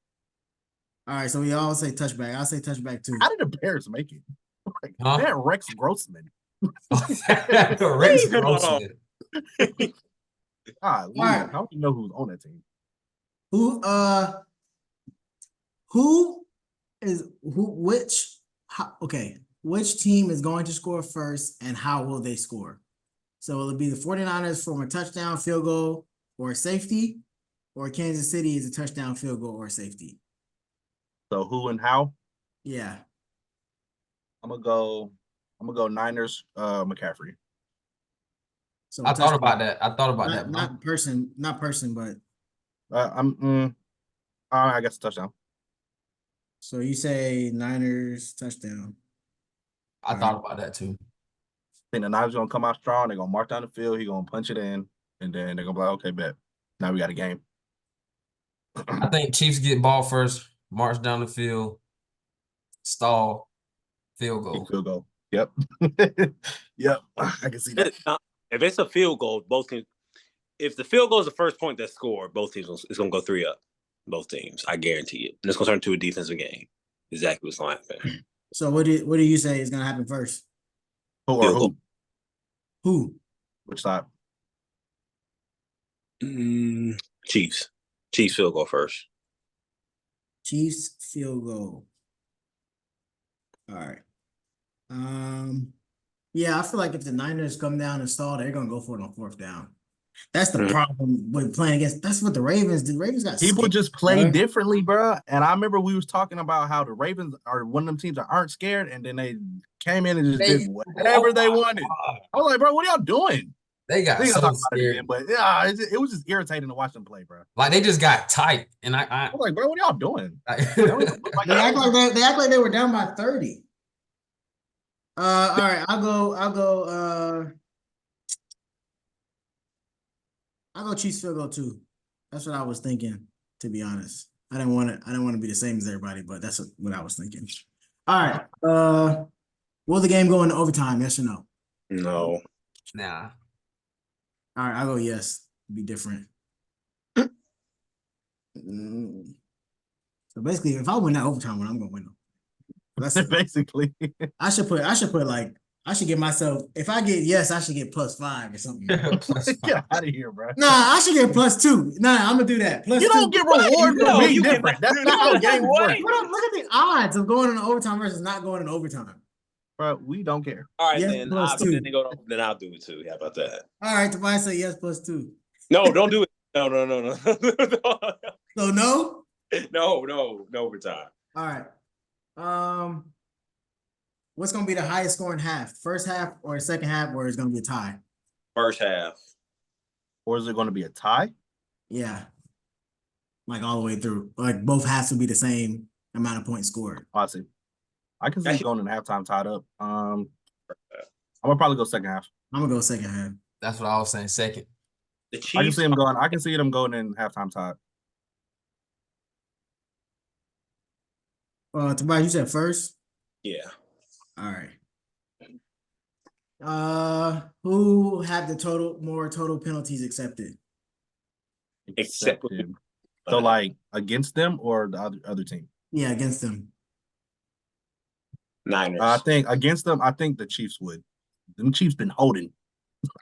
All right, so we all say touchback. I'll say touchback too. How did the Bears make it? Huh? That Rex Grossman. Rex Grossman. All right. How do you know who's on that team? Which team is going to score first and how will they score? So will it be the 49ers from a touchdown, field goal, or a safety, or Kansas City is a touchdown, field goal, or safety? So who and how? Yeah. I'm gonna go Niners, McCaffrey. So I thought about that. Bro. Not person, but I guess a touchdown. so you say Niners touchdown. I thought about that too. I think the Niners gonna come out strong. They're gonna march down the field. He's gonna punch it in, and then they're gonna be like, okay, bet. Now we got a game. I think Chiefs get ball first, march down the field, stall, field goal. Field goal. Yep. Yep. I can see that. If it's a field goal, both teams. If the field goal is the first point that scored, both teams is going to go 3 up. Both teams, I guarantee it. And it's going to turn into a defensive game. Exactly what's going to happen. So what do you say is going to happen first? Who? Which side? Chiefs. Chiefs field goal first. Chiefs field goal. All right. Yeah, I feel like if the Niners come down and stall, they're gonna go for it on 4th down. That's the problem with playing against. That's what the Ravens did. Ravens got people just play differently, bro. And I remember we was talking about how the Ravens are one of them teams that aren't scared, and then they came in and just did whatever they wanted. I was like, bro, what are y'all doing? They got so scared. Again, but yeah, it was just irritating to watch them play, bro. Like they just got tight, and I was like, bro, what are y'all doing? They act like they were down by 30. All right, I'll go Chiefs field goal too. That's what I was thinking, to be honest. I didn't want to be the same as everybody, but that's what I was thinking. All right. Will the game go into overtime? Yes or no? No. Nah. All right, I'll go yes. Be different. So basically, if I win that overtime one, I'm gonna win them. That's basically. I should give myself, if I get yes, I should get +5 or something. Get out of here, bro. Nah, I should get +2. Nah, I'm gonna do that. +2. You don't get reward for being different. That's not how games work. Look at the odds of going into overtime versus not going into overtime. Bro, we don't care. All right, yes, then I'll do it too. How about that? All right, Tobias say yes +2. No, don't do it. No. So no? No overtime. All right. What's gonna be the highest scoring half? First half or second half, where it's gonna be a tie? First half. Or is it gonna be a tie? Yeah. Like all the way through. Like both halves will be the same amount of points scored. I see. I can see going in halftime tied up. I'm gonna probably go second half. I'm gonna go second half. That's what I was saying. Second. The Chiefs. I can see them going in halftime tied. Tobias, you said first? Yeah. All right. Who had the more total penalties accepted? Accepted. So like against them or the other team? Yeah, against them. Niners. I think against them, I think the Chiefs would. Them Chiefs been holding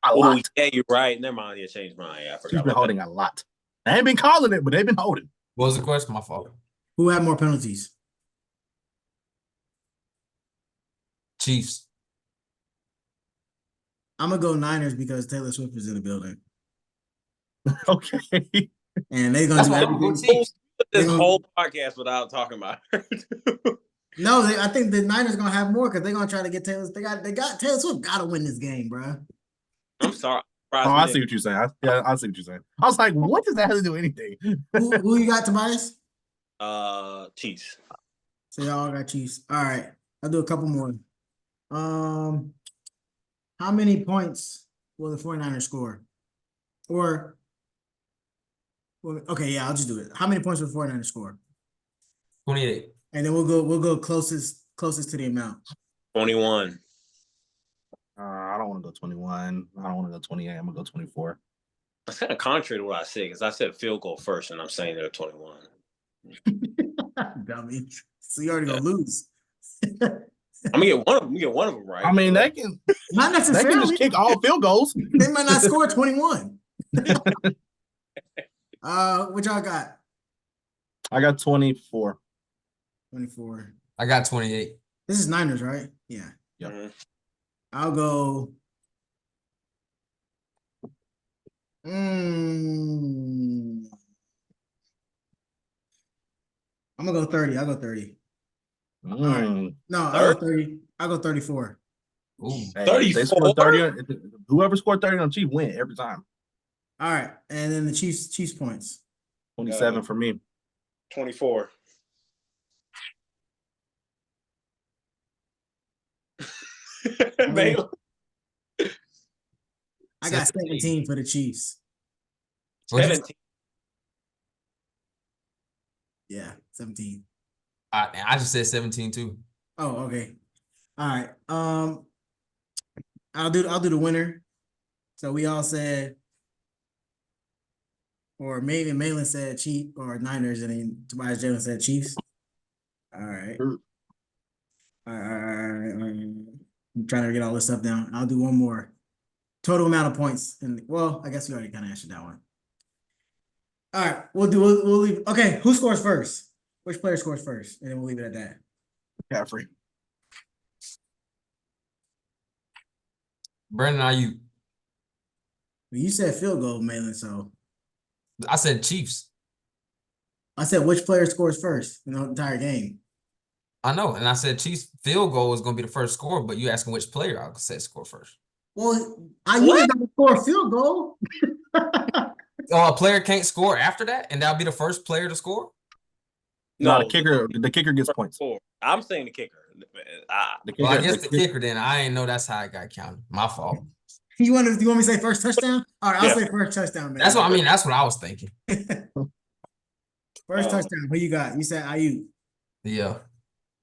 a lot. Yeah, you're right. Never mind. Yeah, changed mine. Yeah, I forgot. Chiefs been holding a lot. They ain't been calling it, but they've been holding. What was the question? My fault. Who had more penalties? Chiefs. I'm gonna go Niners because Taylor Swift is in the building. Okay. And they're gonna do everything. This whole podcast without talking about her. No, I think the Niners gonna have more because they're gonna try to get Taylor. They got Taylor Swift. Gotta win this game, bro. I'm sorry. I see what you're saying. I see what you're saying. I was like, what does that have to do with anything? Who you got, Tobias? Chiefs. So y'all got Chiefs. All right, I'll do a couple more. How many points will the 49ers score? Okay, yeah, I'll just do it. How many points will the 49ers score? 28. And then we'll go closest to the amount. 21. I don't want to go 21. I don't want to go 28. I'm gonna go 24. That's kind of contrary to what I said because I said field goal first, and I'm saying they're 21. Dummy. So you already gonna lose. I'm gonna get one of them. Get one of them right. I mean, they can Not necessarily. they can just kick all field goals. They might not score 21. What y'all got? I got 24. 24. I got 28. This is Niners, right? Yeah. Yep. Mm-hmm. I'll go. I'm gonna go 30. I'll go 30. All right. No, I'll go 30. I'll go 34. Ooh. Hey, 34? they scored 30. Whoever scored 30 on Chiefs win every time. All right. And then the Chiefs points. 27 for me. 24. I got 17 for the Chiefs. 17. Yeah, 17. I just said 17 too. Oh, okay. All right. I'll do the winner. So we all said, or maybe Malin said Chiefs or Niners, and then Tobias Jaylan said Chiefs. All right. All right. I'm trying to get all this stuff down. I'll do one more. Total amount of points. And well, I guess we already kind of answered that one. All right. We'll leave. Okay, who scores first? Which player scores first? And then we'll leave it at that. McCaffrey. Brandon, are you? Well, you said field goal, Malin, so I said Chiefs. I said which player scores first in the entire game. I know, and I said Chiefs field goal is going to be the first score, but you asking which player I said score first. Well, you ain't gonna score a field goal. Oh, a player can't score after that, and that'll be the first player to score? No, the kicker gets points. I'm saying the kicker. Well, I guess the kicker then. I ain't know that's how it got counted. My fault. You want me to say first touchdown? All right, I'll say first touchdown, man. That's what I mean. That's what I was thinking. First touchdown. Who you got? You said Ayuk. Yeah.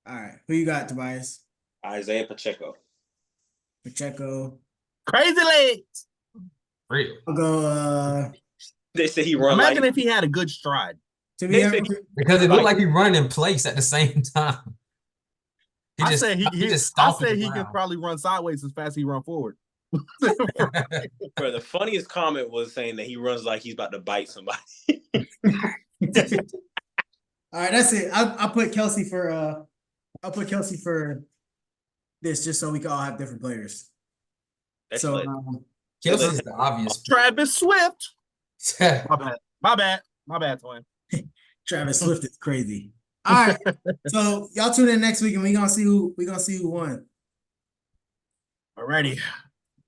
All right. Who you got, Tobias? Isaiah Pacheco. Crazy legs. Real. I'll go. They said he run. Imagine if he had a good stride. Because it looked like he running in place at the same time. I said he can probably run sideways as fast as he run forward. Bro, the funniest comment was saying that he runs like he's about to bite somebody. All right, that's it. I'll put Kelsey for this just so we can all have different players. That's so Kelsey's the obvious. Travis Swift. My bad, twin. Travis Swift is crazy. All right, so y'all tune in next week and we're gonna see who won. Alrighty.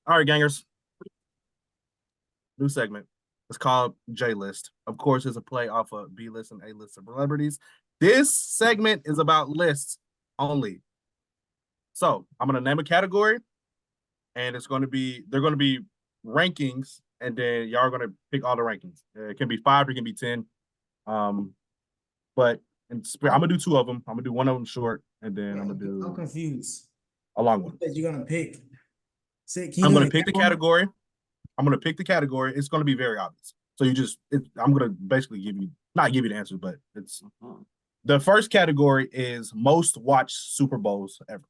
All right, gangers. New segment. It's called J List. Of course, it's a play off of B list and A list of celebrities. This segment is about lists only. So I'm gonna name a category, and they're gonna be rankings, and then y'all are gonna pick all the rankings. It can be 5, or it can be 10. But I'm gonna do 2 of them. I'm gonna do one of them short, and then I'm confused. A long one. You're gonna pick. I'm gonna pick the category. It's gonna be very obvious. So I'm gonna basically not give you the answers, but it's the first category is most watched Super Bowls ever.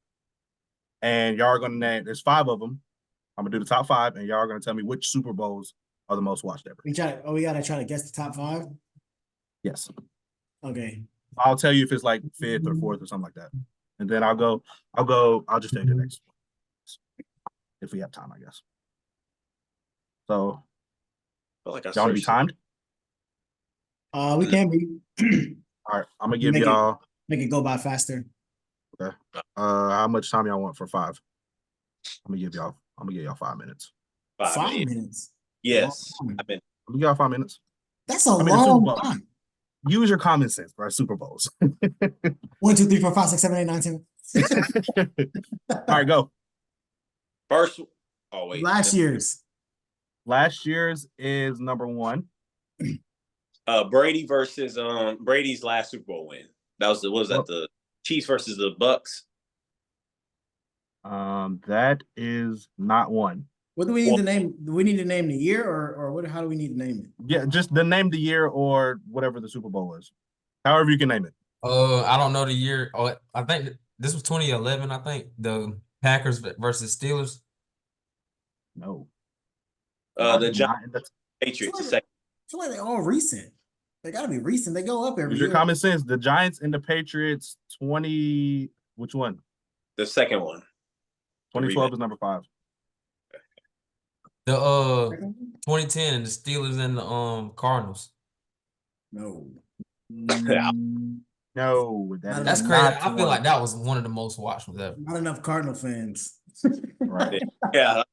And y'all are gonna name. There's 5 of them. I'm gonna do the top 5, and y'all are gonna tell me which Super Bowls are the most watched ever. We gotta try to guess the top 5. Yes. Okay. I'll tell you if it's like 5th or 4th or something like that, and then I'll just take the next one if we have time, I guess. So, y'all want to be timed? We can be. All right, I'm gonna give y'all. Make it go by faster. Okay. How much time y'all want for 5? I'm gonna give y'all 5 minutes. 5 minutes. Yes. I'm gonna give y'all 5 minutes. That's a long time. Use your common sense, bro. Super Bowls. 1, 2, 3, 4, 5, 6, 7, 8, 9, 10. All right, go. First. Oh wait. Last year's is number 1. Brady versus Brady's last Super Bowl win. The Chiefs versus the Bucks? That is not 1. What do we need to name? Do we need to name the year or what? How do we need to name it? Yeah, just name the year or whatever the Super Bowl is. However you can name it. I don't know the year. Oh, I think This was 2011, I think. The Packers versus Steelers. No. The Not in the Patriots, the second. I feel like they're all recent. They gotta be recent. They go up every use year. your common sense. The Giants and the Patriots, 20. Which one? The second one. 2012 is number 5. The 2010 and the Steelers and the Cardinals. No. No, That's crazy. I feel like that was one of the most watched ones ever. Not enough Cardinal fans. Right. Yeah.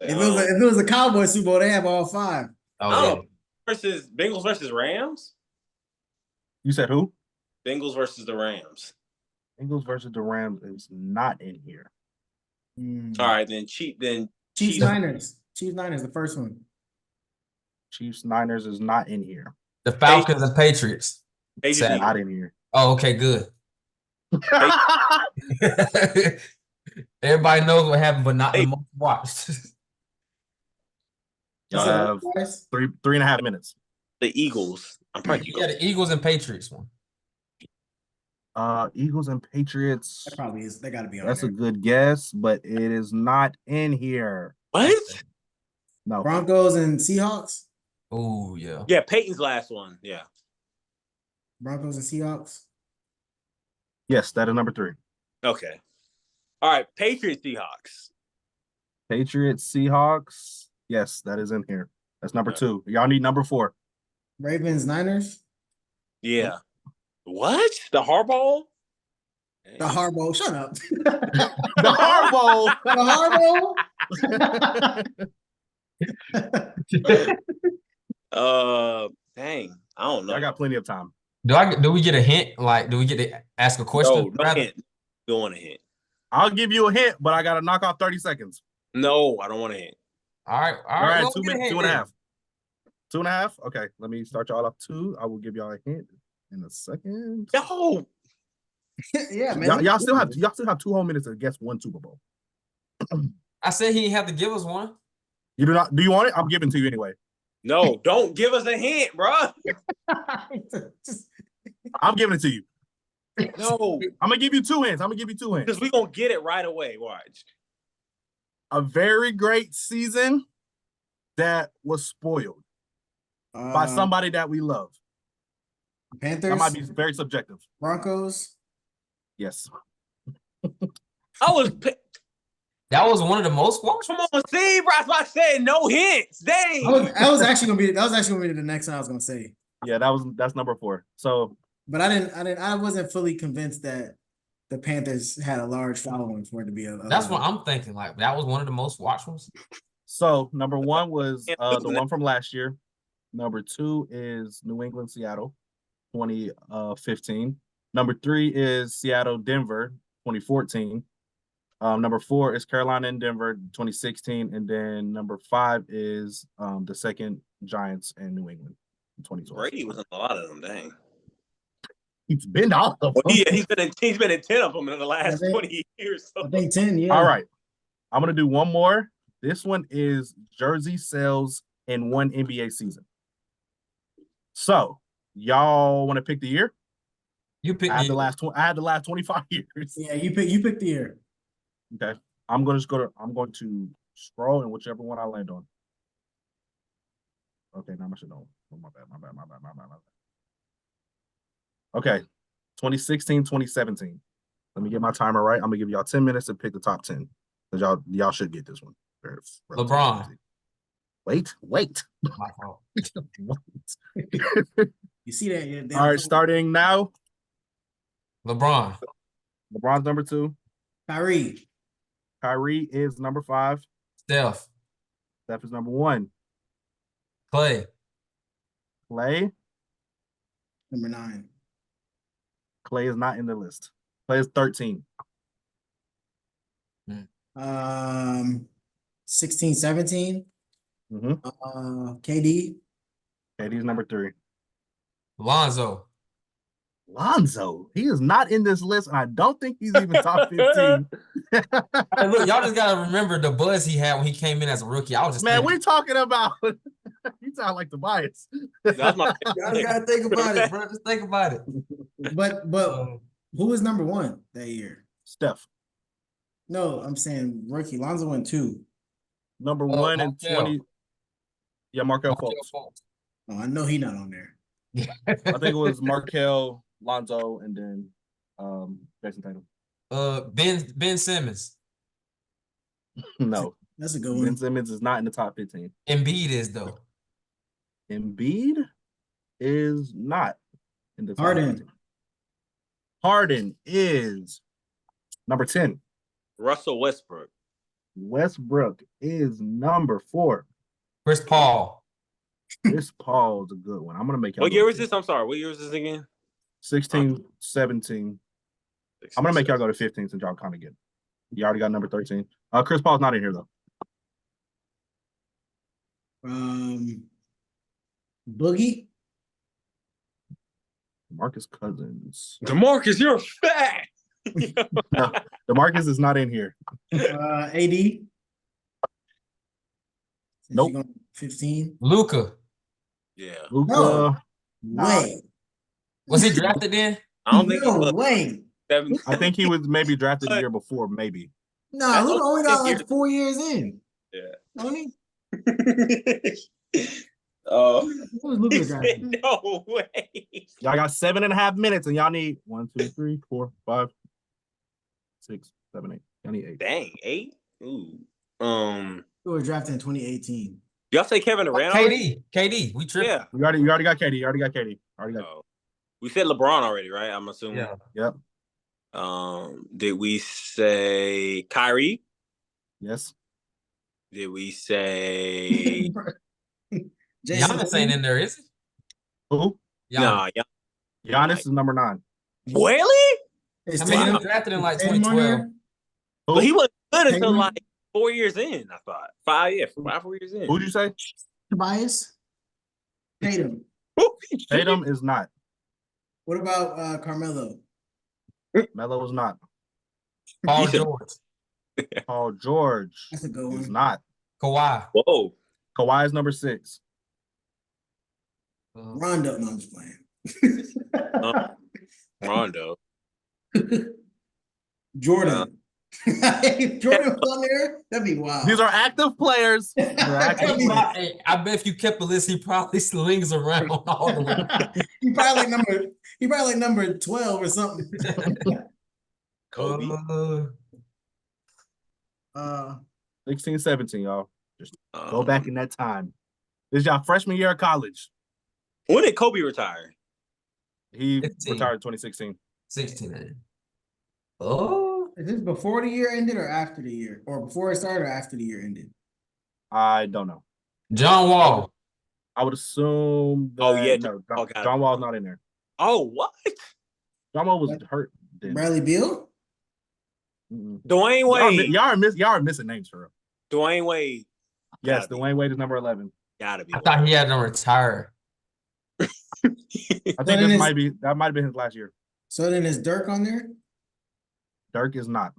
If it was a Cowboy Super Bowl, they have all 5. Oh, yeah. Bengals versus Rams. You said who? Bengals versus the Rams. Bengals versus the Rams is not in here. All right, then Chiefs Niners. Chiefs Niners, the first one. Chiefs Niners is not in here. The Falcons and Patriots. Patriots Not in here. Oh, okay, good. Everybody knows what happened, but not the most watched. Y'all have 3.5 minutes. The Eagles. I'm probably Yeah, the Eagles and Patriots one. Eagles and Patriots. That probably is. They gotta be on That's there. a good guess, but it is not in here. What? No. Broncos and Seahawks. Oh, yeah. Yeah, Peyton's last one. Yeah. Broncos and Seahawks. Yes, that is number 3. Okay. All right, Patriots Seahawks. Patriots Seahawks. Yes, that is in here. That's number 2. Y'all need number 4. Ravens Niners. Yeah. What? The Harbaugh? The Harbaugh. Shut up. The Harbaugh. The Harbaugh. Dang. I don't know. I got plenty of time. Do we get a hint? Like, do we get to ask a question? No hint. Don't want a hint. I'll give you a hint, but I got to knock off 30 seconds. No, I don't want a hint. All right. All right, well, 2 minutes, 2.5. 2.5? Okay, let me start y'all off 2. I will give y'all a hint in a second. No. Yeah, man. Y'all still have 2 whole minutes to guess one Super Bowl. I said he didn't have to give us one. You do not? Do you want it? I'm giving it to you anyway. No, don't give us a hint, bro. I'm giving it to you. No. I'm gonna give you 2 hints. Because we're going to get it right away. Watch. A very great season that was spoiled by somebody that we love. Panthers. That might be very subjective. Broncos. Yes. That was one of the most watched. Come on, see, bro. I said no hints. Dang. That was actually gonna be the next one I was gonna say. Yeah, that's number 4. So, but I wasn't fully convinced that the Panthers had a large following for it to be a. That's what I'm thinking. Like, that was one of the most watched ones. So number 1 was the one from last year. Number 2 is New England, Seattle, 2015. Number 3 is Seattle, Denver, 2014. Number 4 is Carolina and Denver, 2016. And then number 5 is the second Giants and New England, 2012. Brady was in a lot of them, dang. He's been all of them. Yeah, he's been in 10 of them in the last 20 years. So. I think 10, yeah. All right. I'm going to do one more. This one is jersey sales in one NBA season. So, y'all want to pick the year? You pick. I had the last 25 years. Yeah, you pick the year. Okay. I'm going to scroll and whichever one I land on. Okay, now I should know. Oh, my bad. Okay. 2016, 2017. Let me get my timer right. I'm gonna give y'all 10 minutes to pick the top 10. Because y'all should get this one. LeBron. Wait. My fault. You see that? Yeah, All right, starting now. LeBron's number 2. Kyrie is number 5. Steph is number 1. Clay number 9. Clay is not in the list. Clay is 13. 16, 17. Mm-hmm. KD. KD's number 3. Lonzo. He is not in this list, and I don't think he's even top 15. Hey, look, y'all just gotta remember the buzz he had when he came in as a rookie. I was just we're talking about. You sound like Tobias. That's my y'all gotta think about it, bro. Just think about it. But who was number 1 that year? Steph. No, I'm saying rookie. Lonzo went 2. Number 1 and Markelle. 20. Yeah, Markelle Markelle Fultz. Fultz. Oh, I know he not on there. I think it was Markelle, Lonzo, and then Jason Tatum. Ben Simmons. No. That's a good Ben one. Simmons is not in the top 15. Embiid is though. Embiid is not in the top Harden. 15. Harden is number 10. Russell Westbrook. Westbrook is number 4. Chris Paul. Chris Paul's a good one. I'm gonna make y'all. What year was this? I'm sorry. What year was this again? 16, 17. I'm gonna make y'all go to 15 since y'all kind of get. You already got number 13. Chris Paul's not in here though. Boogie. DeMarcus Cousins. DeMarcus, you're fat. No, DeMarcus is not in here. AD. Nope. 15. Luka. Yeah. Luka. No. Nah. Wait. Was he drafted then? I don't think he No was. way. I think he was maybe drafted the year before, maybe. Nah, Luka only got like years. 4 years in. Yeah. Don't he? When was Luka drafted? no way. Y'all got 7.5 minutes, and y'all need 1, 2, 3, 4, 5, 6, 7, 8. Y'all need 8. Dang, 8? Ooh. Who was drafted in 2018? Y'all say Kevin Durant already? KD. We tripped. Yeah. You already got KD. You already got KD. Oh. We said LeBron already, right? I'm assuming. Yeah. Yep. Did we say Kyrie? Yes. Did we say Giannis ain't in there, is he? Who? Giannis. nah? Giannis is number 9. Really? Is I mean, he Tatum- was drafted in like Tatum on 2012. there? But he wasn't good until Tatum? like 4 years in, I thought. 5 years in. Who'd you say? Tobias? Tatum. Tatum is not. What about Carmelo? Melo is not. Paul You said- George. Paul George That's a good is one. not. Kawhi. Whoa. Kawhi is number 6. Rondo. No, I'm just playing. Rondo. Jordan. If Jordan was on there, that'd be wild. These are active players. They're active That'd be- players. Hey, I bet if you kept a list, he probably slings around all the way. he probably like number 12 or something. Kobe. 16, 17, y'all. Just go Um, back in that time. This is y'all freshman year of college. When did Kobe retire? He 15. retired in 2016. 16. Oh. Is this before the year ended or after the year? Or before it started or after the year ended? I don't know. John Wall. I would assume that, Oh, yeah, no, John Wall got John it. Wall's not in there. Oh, what? John Wall was hurt then. Bradley Beal? Mm-mm. Dwayne Wade. Y'all are missing names for real. Dwayne Wade. Yes, Gotta be. Dwayne Wade is number 11. Gotta be. I thought he had to retire. I think then that might have been his last year. So then is Dirk on there? Dirk is not.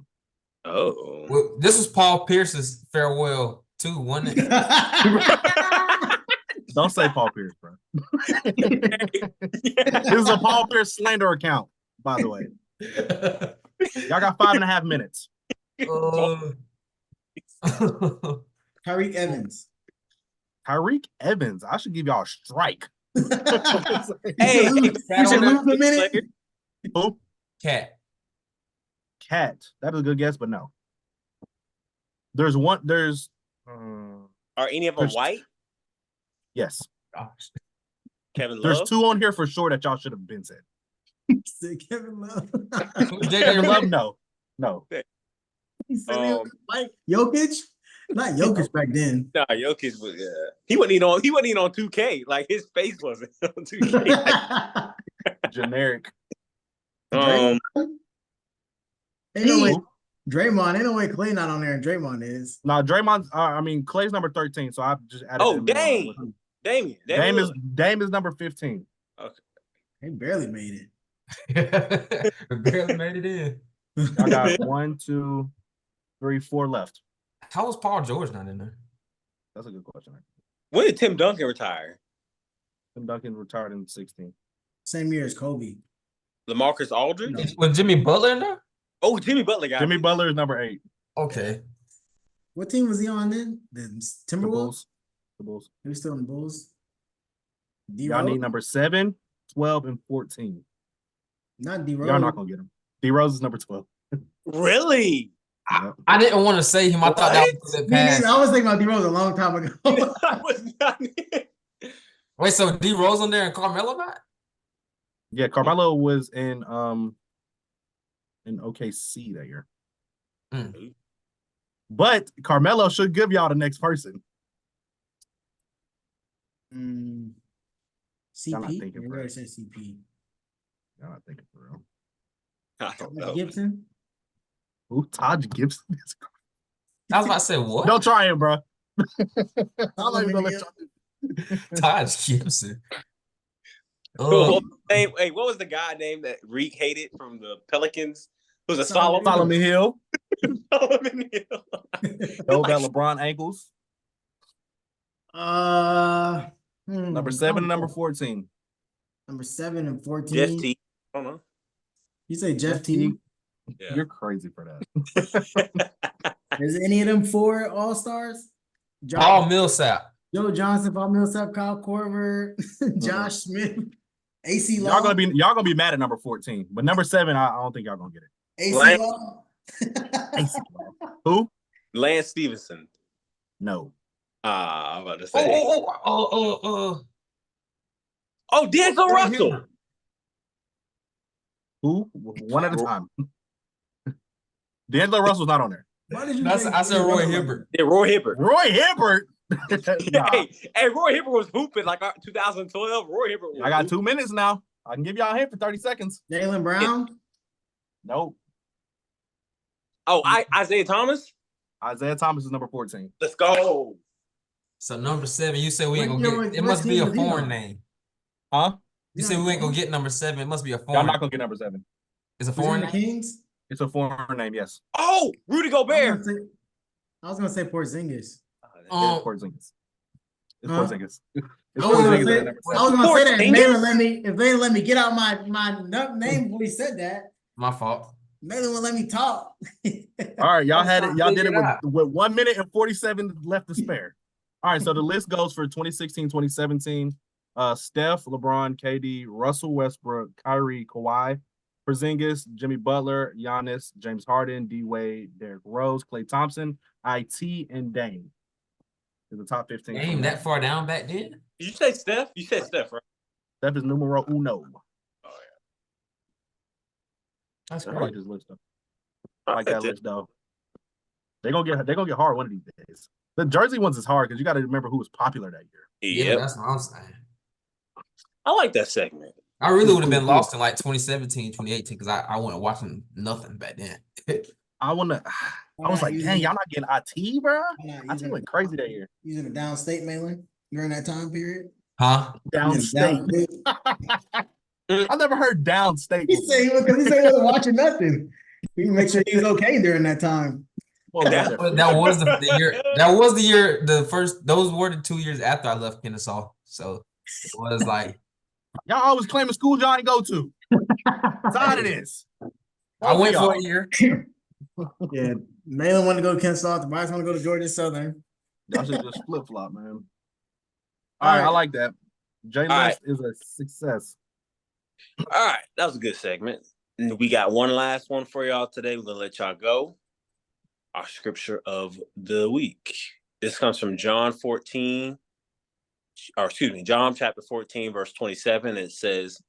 Oh. Well, this was Paul Pierce's farewell too, wasn't it? Don't say Paul Pierce, bro. This is a Paul Pierce slander account, by the way. Y'all got 5.5 minutes. Tyreek Evans. Tyreek Evans. I should give y'all a strike. Hey, you should lose a minute. Who? Cat. Cat. That is a good guess, but no. There's one. There's. Are any of them white? Yes. Gosh. Kevin Love. There's 2 on here for sure that y'all should have been said. Kevin Love. Kevin Love, no. No. He said he was like Jokic? Not Jokic back then. Nah, Jokic was. He wasn't even on. He wasn't even on 2K. Like his face wasn't on 2K. Generic. Ain't no way. Draymond, ain't no way Clay not on there and Draymond is. No, Draymond's. Clay's number 13, so I've just added. Oh, him dang. on. Damian. Dame is number 15. They barely made it. Barely made it in. I got 1, 2, 3, 4 left. How was Paul George not in there? That's a good question. When did Tim Duncan retire? Tim Duncan retired in 16. Same year as Kobe. LaMarcus Aldridge. Was Jimmy Butler in there? Oh, Jimmy Butler got Jimmy me. Butler is number 8. Okay. What team was he on then? The The Timberwolves? Bulls. The Bulls. He was still in the Bulls. Y'all need number 7, 12, and 14. Not D Rose. Y'all not gonna get him. D Rose is number 12. Really? Yep. I didn't want to say him. I thought that was a Me neither. pass. I was thinking about D Rose a long time ago. I was not. Wait, so D Rose on there and Carmelo not? Yeah, Carmelo was in OKC that year. Mm. But Carmelo should give y'all the next person. CP. Y'all not thinking You for already it. said CP. Y'all not thinking for real. I don't know. Gibson. Who? Taj Gibson? I was about to say what? Don't try him, bro. I'm not even gonna let Solomon y'all do. Taj Gibson. What was the name? Hey, what was the guy name that Reek hated from the Pelicans? It was a Solomon. Solomon Hill. Solomon Hill. Know about LeBron ankles. Number 7 and number 14. Number 7 and 14. Jeff T. I don't know. You say Jeff T. Yeah. You're crazy for that. Is any of them 4 All-Stars? Paul Millsap. Joe Johnson, Paul Millsap, Kyle Korver, Josh Smith, AC Law. Y'all gonna be mad at number 14, but number 7, I don't think y'all gonna get it. AC Law. AC Law. Who? Lance Stevenson. No. I'm about to say. Oh, D'Angelo Russell. Who? One at a time. D'Angelo Russell's not on there. Why did you I said Roy Hibbert. Yeah, Roy Hibbert. Roy Hibbert. Nah. Hey, Roy Hibbert was hooping like 2012. Roy Hibbert was I got hooping. 2 minutes now. I can give y'all a hint for 30 seconds. Jaylen Brown. Nope. Oh, Isaiah Thomas? Isaiah Thomas is number 14. Let's go. So number 7, you said we ain't What gonna year get. was- It what must be team a was he foreign on? name. Huh? You said we ain't gonna get number 7. It must be a Y'all foreign. not gonna get number 7. It's a Was he foreign on the name. Kings? It's a foreign name, yes. Oh, Rudy Gobert. I was gonna say Porzingis. It's Porzingis. It's Huh? Porzingis. It's I was gonna Porzingis say, at number I was 7. gonna say that if they Porzingis? didn't let me get out my name before he said that. My fault. Malin wouldn't let me talk. All right, y'all had it. Y'all did it Figure it with 1 minute and 47 left to spare. All right, so the list goes for 2016, 2017. Steph, LeBron, KD, Russell Westbrook, Kyrie, Kawhi, Porzingis, Jimmy Butler, Giannis, James Harden, D Wade, Derrick Rose, Klay Thompson, IT, and Dame. In the top 15. Game that far down back then. Did you say Steph? You said Steph, right? Steph is numero uno. Oh, That's I great. like this list though. yeah. I like that list though. They're gonna get hard one of these days. The jersey ones is hard because you got to remember who was popular that year. Yeah, Yep. that's what I'm saying. I like that segment. I really would have been lost in like 2017, 2018 because I wasn't watching nothing back then. I was like, dang, y'all not getting IT, bro. IT went crazy that year. Using a downstate Malin during that time period. Huh? Downstate. I never heard downstate. He said he wasn't watching nothing. We can make sure he was okay during that time. Well, That was the year. That was the year. Those were the 2 years after I left Kennesaw. So it was like y'all always claiming school y'all ain't go to. Tired of this. I went for a year. Yeah, Malin wanted to go to Kennesaw. Tobias want to go to Georgia Southern. Y'all should just flip flop, man. All right, I like that. J List is a success. All right, that was a good segment. And we got one last one for y'all today. We're gonna let y'all go. Our scripture of the week. This comes from John chapter 14, verse 27. It says,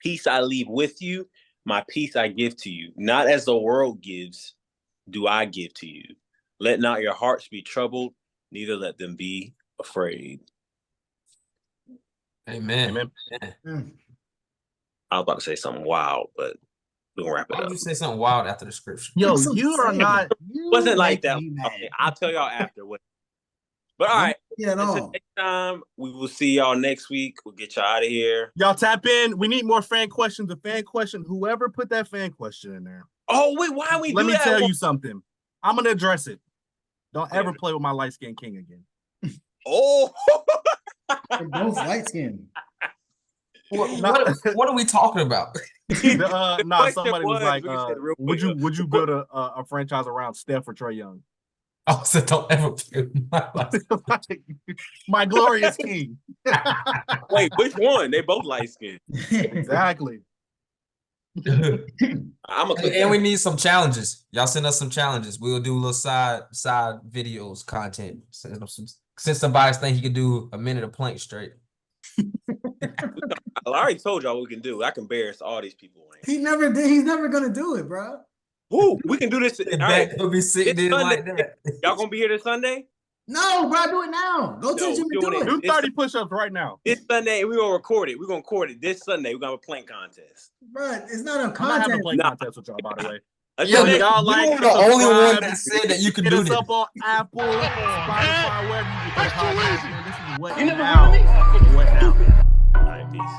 "Peace I leave with you, my peace I give to you. Not as the world gives, do I give to you. Let not your hearts be troubled, neither let them be afraid." Amen. Amen. I was about to say something wild, but we're gonna wrap it Why up. would you say something wild after the scripture? Yo, That's what you I'm are saying. not. It wasn't like that. me mad. Okay, I'll tell y'all after. But all right, Yeah, at until all. next time, we will see y'all next week. We'll get y'all out of here. Y'all tap in. We need more fan questions. The fan question, whoever put that fan question in there. Oh, wait, why we Let do me that? tell you something. I'm gonna address it. Don't Yeah. ever play with my light skinned king again. Oh, They're both light skinned. What are we talking about? Somebody was like, we said real would quick, you build a franchise around Steph or Trae Young? Oh, so don't ever play with my life. My glorious king. Wait, which one? They both light skinned. Exactly. And we need some challenges. Y'all send us some challenges. We'll do little side videos, content. Since somebody's think he could do a minute of plank straight. I already told y'all what we can do. I can embarrass all these people. He never did. He's never gonna do it, bro. Woo, we can do this. All right, could be sitting in like that. Y'all gonna be here this Sunday? No, bro, do it now. Go to the gym and do it. Do 30 push-ups right now. This Sunday, we're gonna record it. We're gonna record it this Sunday. We're gonna have a plank contest. Bro, it's not a I'm not contest. having a plank contest with y'all, by the way. Yo, y'all you're the only one that said that you could do this. this. Up on Apple, Spotify, wherever you get the podcast. This is what You never now. heard of me? What now? All right, peace.